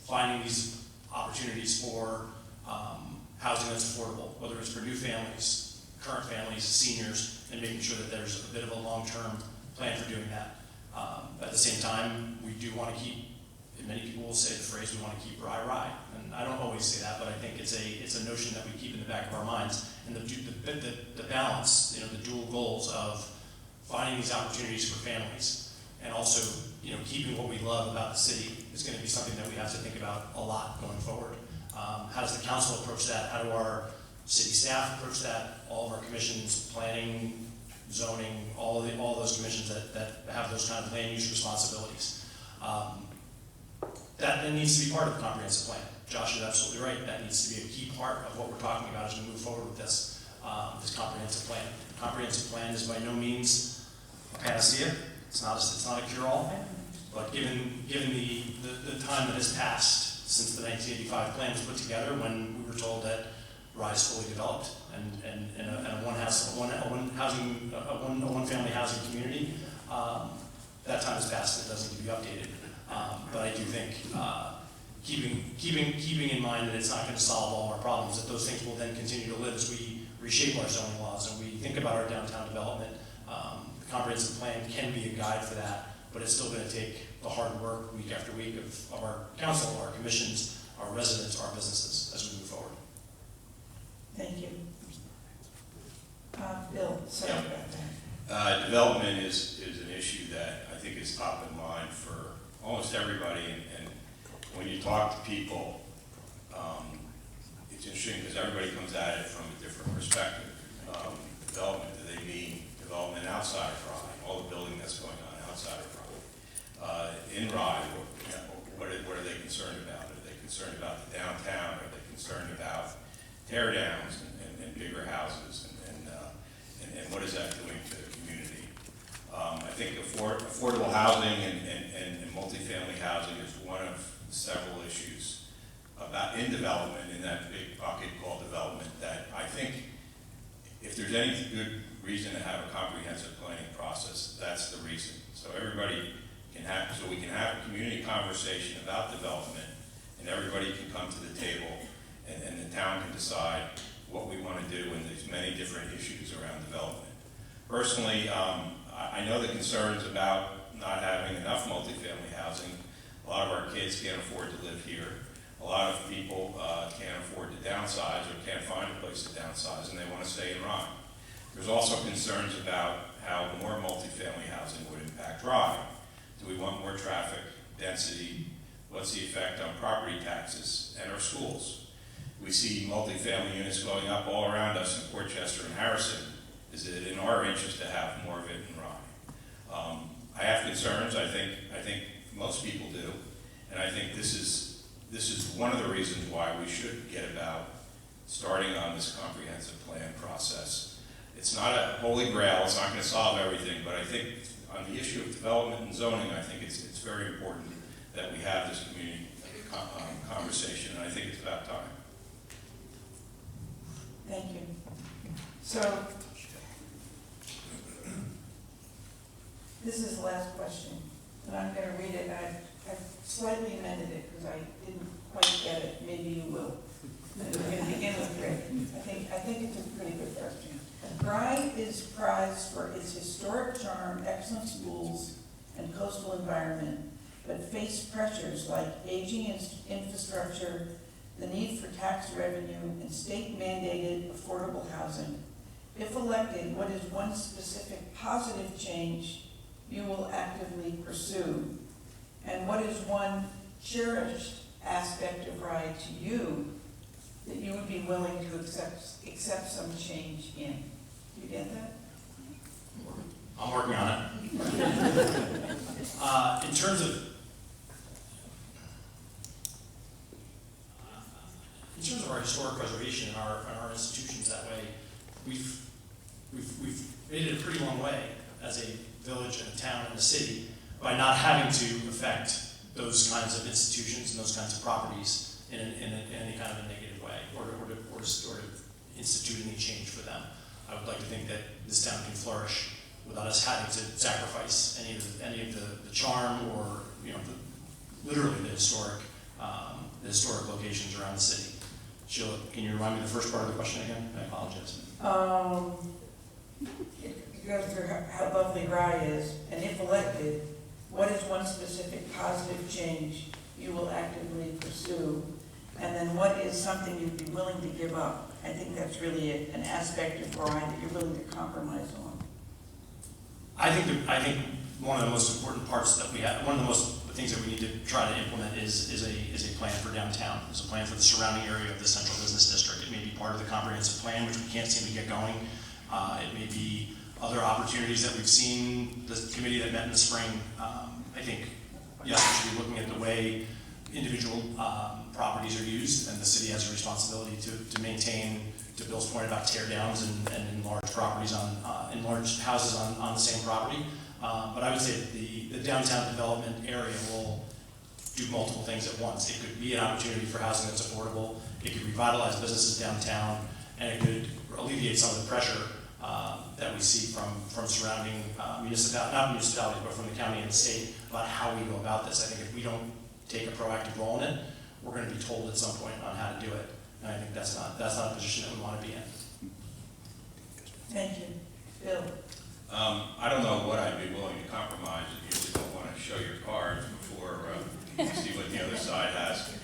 B: Finding these opportunities for housing that's affordable, whether it's for new families, current families, seniors, and making sure that there's a bit of a long-term plan for doing that. At the same time, we do want to keep, and many people will say the phrase, we want to keep Rye. And I don't always say that, but I think it's a notion that we keep in the back of our minds. And the balance, the dual goals of finding these opportunities for families and also, keeping what we love about the city is going to be something that we have to think about a lot going forward. How does the council approach that? How do our city staff approach that? All of our commissions, planning, zoning, all those commissions that have those kind of land use responsibilities. That then needs to be part of the comprehensive plan. Josh is absolutely right. That needs to be a key part of what we're talking about as we move forward with this comprehensive plan. The comprehensive plan is by no means a panacea. It's not a cure-all. But given the time that has passed since the 1985 plan was put together, when we were told that Rye is fully developed and a one-family housing community, that time has passed. It doesn't need to be updated. But I do think keeping in mind that it's not going to solve all our problems, that those things will then continue to live as we reshape our zoning laws and we think about our downtown development. The comprehensive plan can be a guide for that, but it's still going to take the hard work week after week of our council, our commissions, our residents, our businesses as we move forward.
A: Thank you. Bill, sorry about that.
C: Development is an issue that I think is top of mind for almost everybody. And when you talk to people, it's interesting because everybody comes at it from a different perspective. Development, do they mean development outside of Rye, all the building that's going on outside of Rye? In Rye, what are they concerned about? Are they concerned about the downtown? Are they concerned about tear downs and bigger houses? And what is that doing to the community? I think affordable housing and multifamily housing is one of several issues in development, in that big bucket called development, that I think if there's any good reason to have a comprehensive planning process, that's the reason. So we can have a community conversation about development, and everybody can come to the table, and the town can decide what we want to do, and there's many different issues around development. Personally, I know the concerns about not having enough multifamily housing. A lot of our kids can't afford to live here. A lot of people can't afford to downsize or can't find a place to downsize, and they want to stay in Rye. There's also concerns about how more multifamily housing would impact Rye. Do we want more traffic, density? What's the effect on property taxes and our schools? We see multifamily units going up all around us in Portchester and Harrison. Is it in our interest to have more of it in Rye? I have concerns. I think most people do, and I think this is one of the reasons why we should get about starting on this comprehensive plan process. It's not a holy grail. It's not going to solve everything, but I think on the issue of development and zoning, I think it's very important that we have this community conversation, and I think it's about time.
A: Thank you. So, this is the last question, and I'm going to read it. I've slightly amended it because I didn't quite get it. Maybe you will. And we're going to begin with Rick. I think it's a pretty good question. Rye is prized for its historic charm, excellent schools, and coastal environment, but face pressures like aging infrastructure, the need for tax revenue, and state-mandated affordable housing. If elected, what is one specific positive change you will actively pursue? And what is one cherished aspect of Rye to you that you would be willing to accept some change in? Do you get that?
B: I'm working on it. In terms of our historic preservation and our institutions that way, we've made it a pretty long way as a village and a town and a city by not having to affect those kinds of institutions and those kinds of properties in any kind of a negative way, or to institute any change for them. I would like to think that this town can flourish without us having to sacrifice any of the charm or literally the historic locations around the city. Sheila, can you remind me the first part of the question again? I apologize.
A: It goes through how lovely Rye is, and if elected, what is one specific positive change you will actively pursue? And then what is something you'd be willing to give up? I think that's really an aspect of Rye that you're willing to compromise on.
B: I think one of the most important parts that we have, one of the things that we need to try to implement is a plan for downtown. It's a plan for the surrounding area of the central business district. It may be part of the comprehensive plan, which we can't seem to get going. It may be other opportunities that we've seen, the committee that met in the spring. I think, yes, we should be looking at the way individual properties are used, and the city has a responsibility to maintain, to Bill's point about tear downs and enlarged properties enlarged houses on the same property. But I would say that the downtown development area will do multiple things at once. It could be an opportunity for housing that's affordable. It could revitalize businesses downtown, and it could alleviate some of the pressure that we see from surrounding not municipalities, but from the county and the state about how we go about this. I think if we don't take a proactive role in it, we're going to be told at some point on how to do it. And I think that's not a position that we want to be in.
A: Thank you. Bill?
C: I don't know what I'd be willing to compromise. You usually don't want to show your cards before you see what the other side has.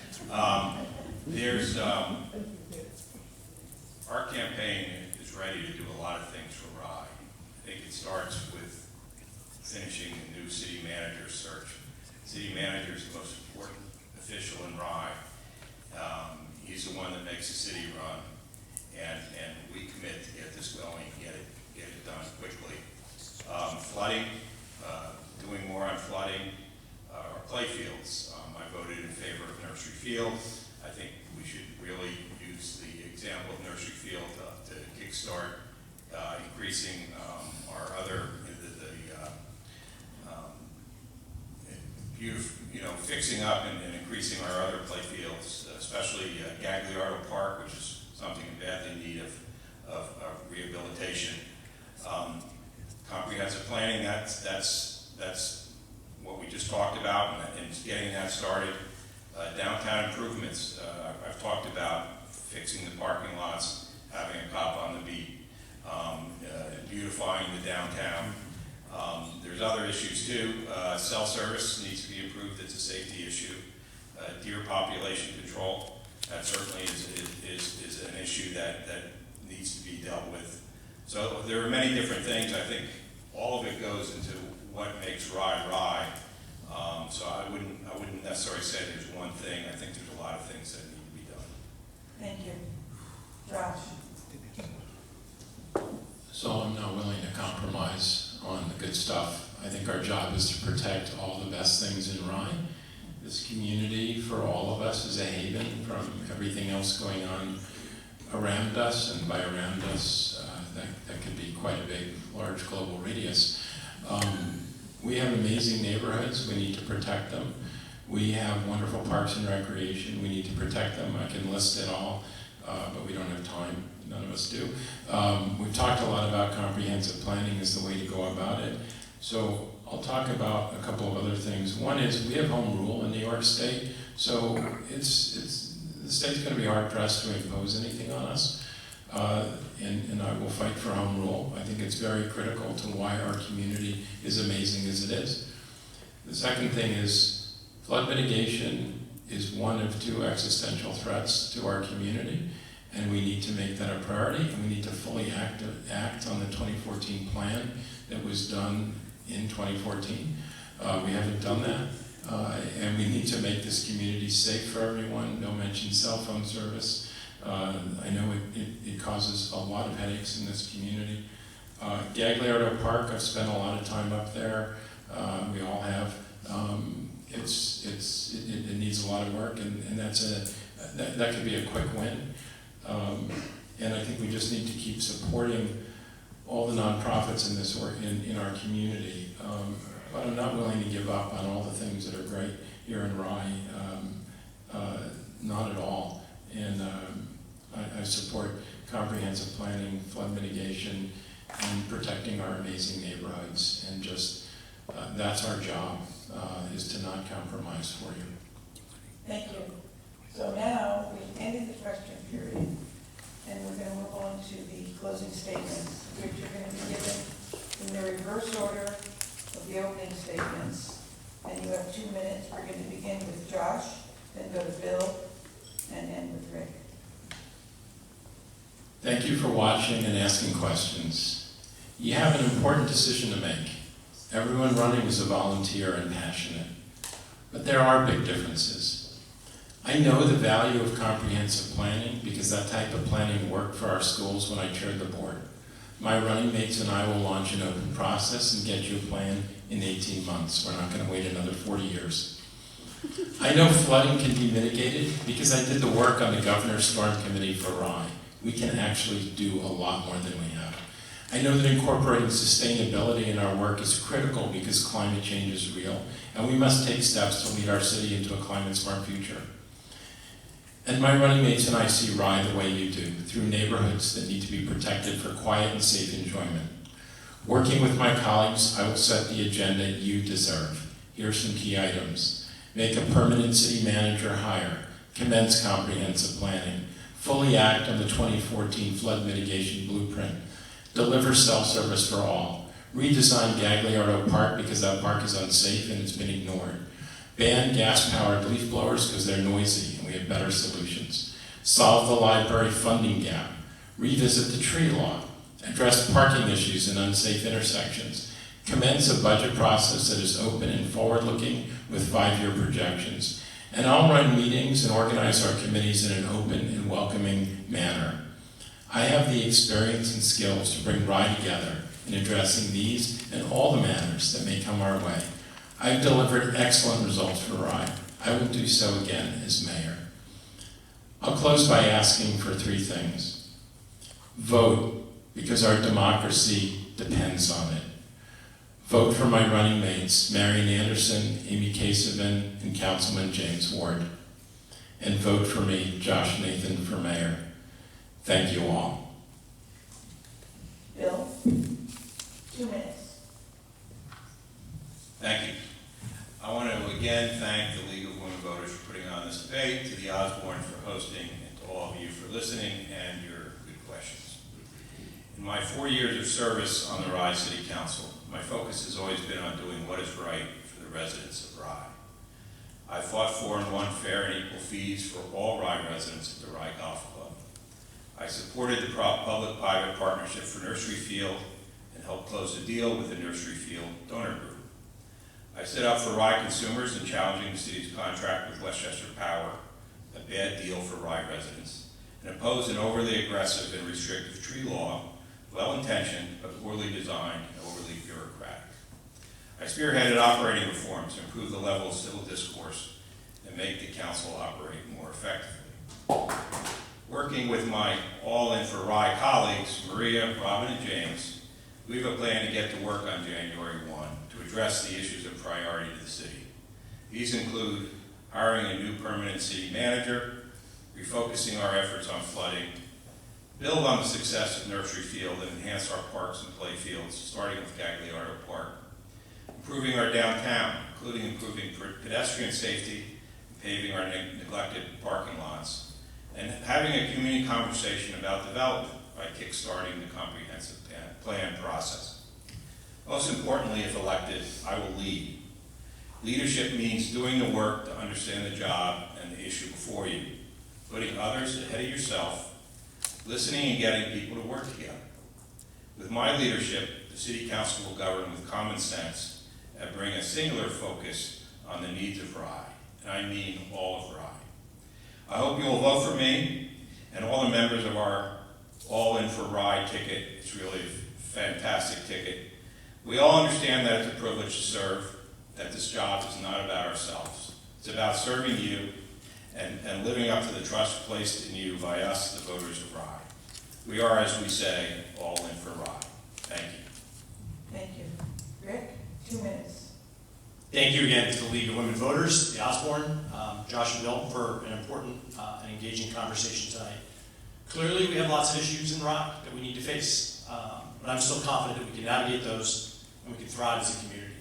C: Our campaign is ready to do a lot of things for Rye. I think it starts with finishing the new city manager search. City manager is the most important official in Rye. He's the one that makes the city run, and we commit to get this going, get it done quickly. Flooding, doing more on flooding, our play fields. I voted in favor of Nursery Field. I think we should really use the example of Nursery Field to kickstart increasing our other, fixing up and increasing our other play fields, especially Gagliardo Park, which is something in badly need of rehabilitation. Comprehensive planning, that's what we just talked about, and getting that started. Downtown improvements, I've talked about fixing the parking lots, having a cop on the beat, beautifying the downtown. There's other issues too. Cell service needs to be improved. It's a safety issue. deer population control. That certainly is an issue that needs to be dealt with. So there are many different things. I think all of it goes into what makes Rye Rye. So I wouldn't necessarily say there's one thing. I think there's a lot of things that need to be done.
A: Thank you. Josh?
D: So I'm not willing to compromise on the good stuff. I think our job is to protect all the best things in Rye. This community, for all of us, is a haven from everything else going on around us, and by around us, that could be quite a big, large global radius. We have amazing neighborhoods. We need to protect them. We have wonderful parks and recreation. We need to protect them. I can list it all, but we don't have time. None of us do. We've talked a lot about comprehensive planning as the way to go about it. So I'll talk about a couple of other things. One is we have home rule in New York State, so the state's going to be hard pressed to impose anything on us, and I will fight for home rule. I think it's very critical to why our community is amazing as it is. The second thing is flood mitigation is one of two existential threats to our community, and we need to make that a priority, and we need to fully act on the 2014 plan that was done in 2014. We haven't done that, and we need to make this community safe for everyone. No mention cell phone service. I know it causes a lot of headaches in this community. Gagliardo Park, I've spent a lot of time up there. We all have. It needs a lot of work, and that could be a quick win. And I think we just need to keep supporting all the nonprofits in this work in our community. But I'm not willing to give up on all the things that are great here in Rye, not at all. And I support comprehensive planning, flood mitigation, and protecting our amazing neighborhoods. And just, that's our job, is to not compromise for you.
A: Thank you. So now we've ended the question period, and we're going to move on to the closing statements, which are going to be given in the reverse order of the opening statements. And you have 2 minutes. We're going to begin with Josh, then go to Bill, and end with Rick.
D: Thank you for watching and asking questions. You have an important decision to make. Everyone running is a volunteer and passionate, but there are big differences. I know the value of comprehensive planning because that type of planning worked for our schools when I chaired the board. My running mates and I will launch an open process and get you a plan in 18 months. We're not going to wait another 40 years. I know flooding can be mitigated because I did the work on the Governor's Storm Committee for Rye. We can actually do a lot more than we have. I know that incorporating sustainability in our work is critical because climate change is real, and we must take steps to lead our city into a climate-smart future. And my running mates and I see Rye the way you do, through neighborhoods that need to be protected for quiet and safe enjoyment. Working with my colleagues, I will set the agenda you deserve. Here are some key items. Make a permanent city manager hire, commence comprehensive planning, fully act on the 2014 flood mitigation blueprint, deliver self-service for all, redesign Gagliardo Park because that park is unsafe and it's been ignored, ban gas-powered leaf blowers because they're noisy and we have better solutions, solve the library funding gap, revisit the tree law, address parking issues in unsafe intersections, commence a budget process that is open and forward-looking with 5-year projections, and I'll run meetings and organize our committees in an open and welcoming manner. I have the experience and skills to bring Rye together in addressing these and all the matters that may come our way. I've delivered excellent results for Rye. I will do so again as mayor. I'll close by asking for 3 things. Vote, because our democracy depends on it. Vote for my running mates, Marion Henderson, Amy Kesavan, and Councilman James Ward. And vote for me, Josh Nathan, for mayor. Thank you all.
A: Bill, 2 minutes.
C: Thank you. I want to again thank the League of Women Voters for putting on this debate, to the Osborne for hosting, and to all of you for listening and your good questions. In my 4 years of service on the Rye City Council, my focus has always been on doing what is right for the residents of Rye. I fought for and won fair and equal fees for all Rye residents at the Rye Golf Club. I supported the public-private partnership for Nursery Field and helped close a deal with the Nursery Field donor group. I stood up for Rye consumers in challenging the city's contract with Westchester Power, a bad deal for Rye residents, and opposed an overly aggressive and restrictive tree law, well-intentioned but poorly designed and overly bureaucratic. I spearheaded operating reforms to improve the level of civil discourse and make the council operate more effectively. Working with my All In for Rye colleagues, Maria, Robin, and James, we have a plan to get to work on January 1 to address the issues of priority to the city. These include hiring a new permanent city manager, refocusing our efforts on flooding, build on the success of Nursery Field and enhance our parks and play fields, starting with Gagliardo Park, improving our downtown, including improving pedestrian safety, and paving our neglected parking lots, and having a community conversation about development by kickstarting the comprehensive plan process. Most importantly, if elected, I will lead. Leadership means doing the work to understand the job and the issue before you, putting others ahead of yourself, listening and getting people to work together. With my leadership, the City Council will govern with common sense and bring a singular focus on the needs of Rye, and I mean all of Rye. I hope you will vote for me and all the members of our All In for Rye ticket. It's really a fantastic ticket. We all understand that it's a privilege to serve, that this job is not about ourselves. It's about serving you and living up to the trust placed in you by us, the voters of Rye. We are, as we say, all in for Rye. Thank you.
A: Thank you. Rick, 2 minutes.
B: Thank you again to the League of Women Voters, the Osborne, Josh and Bill for an important and engaging conversation tonight. Clearly, we have lots of issues in Rye that we need to face, but I'm still confident that we can navigate those and we can thrive as a community.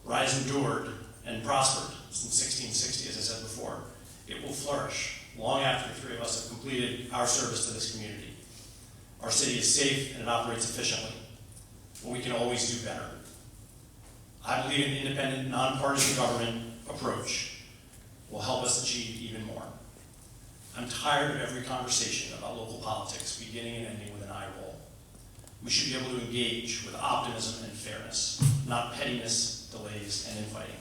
B: Rye has endured and prospered since 1660, as I said before. It will flourish long after the three of us have completed our service to this community. Our city is safe and it operates efficiently, but we can always do better. I believe an independent, nonpartisan government approach will help us achieve even more. I'm tired of every conversation about local politics beginning and ending with an eye roll. We should be able to engage with optimism and fairness, not pettiness, delays, and infighting.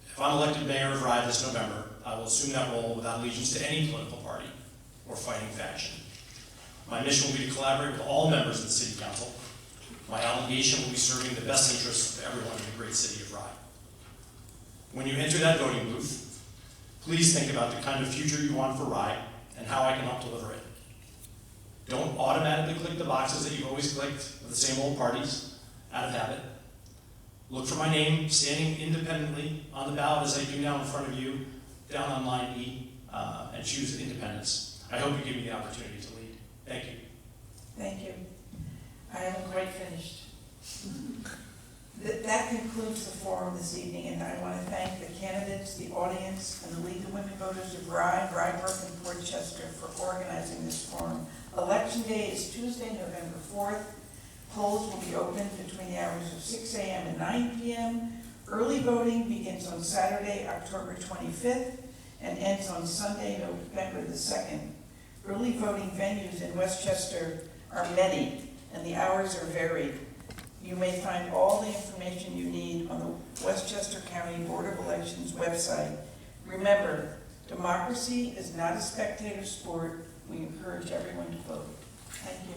B: If I'm elected mayor of Rye this November, I will assume that role without allegiance to any political party or fighting faction. My mission will be to collaborate with all members of the City Council. My obligation will be serving the best interests of everyone in the great city of Rye. When you enter that voting booth, please think about the kind of future you want for Rye and how I can help deliver it. Don't automatically click the boxes that you've always clicked with the same old parties out of habit. Look for my name standing independently on the ballot as I do now in front of you, down on line E, and choose independence. I hope you give me the opportunity to lead. Thank you.
A: Thank you. I haven't quite finished. That concludes the forum this evening, and I want to thank the candidates, the audience, and the League of Women Voters of Rye, Rybrook, and Port Chester for organizing this forum. Election day is Tuesday, November 4th. Polls will be open between the hours of 6 a.m. and 9 p.m. Early voting begins on Saturday, October 25th, and ends on Sunday, November the 2nd. Early voting venues in Westchester are many, and the hours are varied. You may find all the information you need on the Westchester County Board of Elections website. Remember, democracy is not a spectator sport. We encourage everyone to vote. Thank you.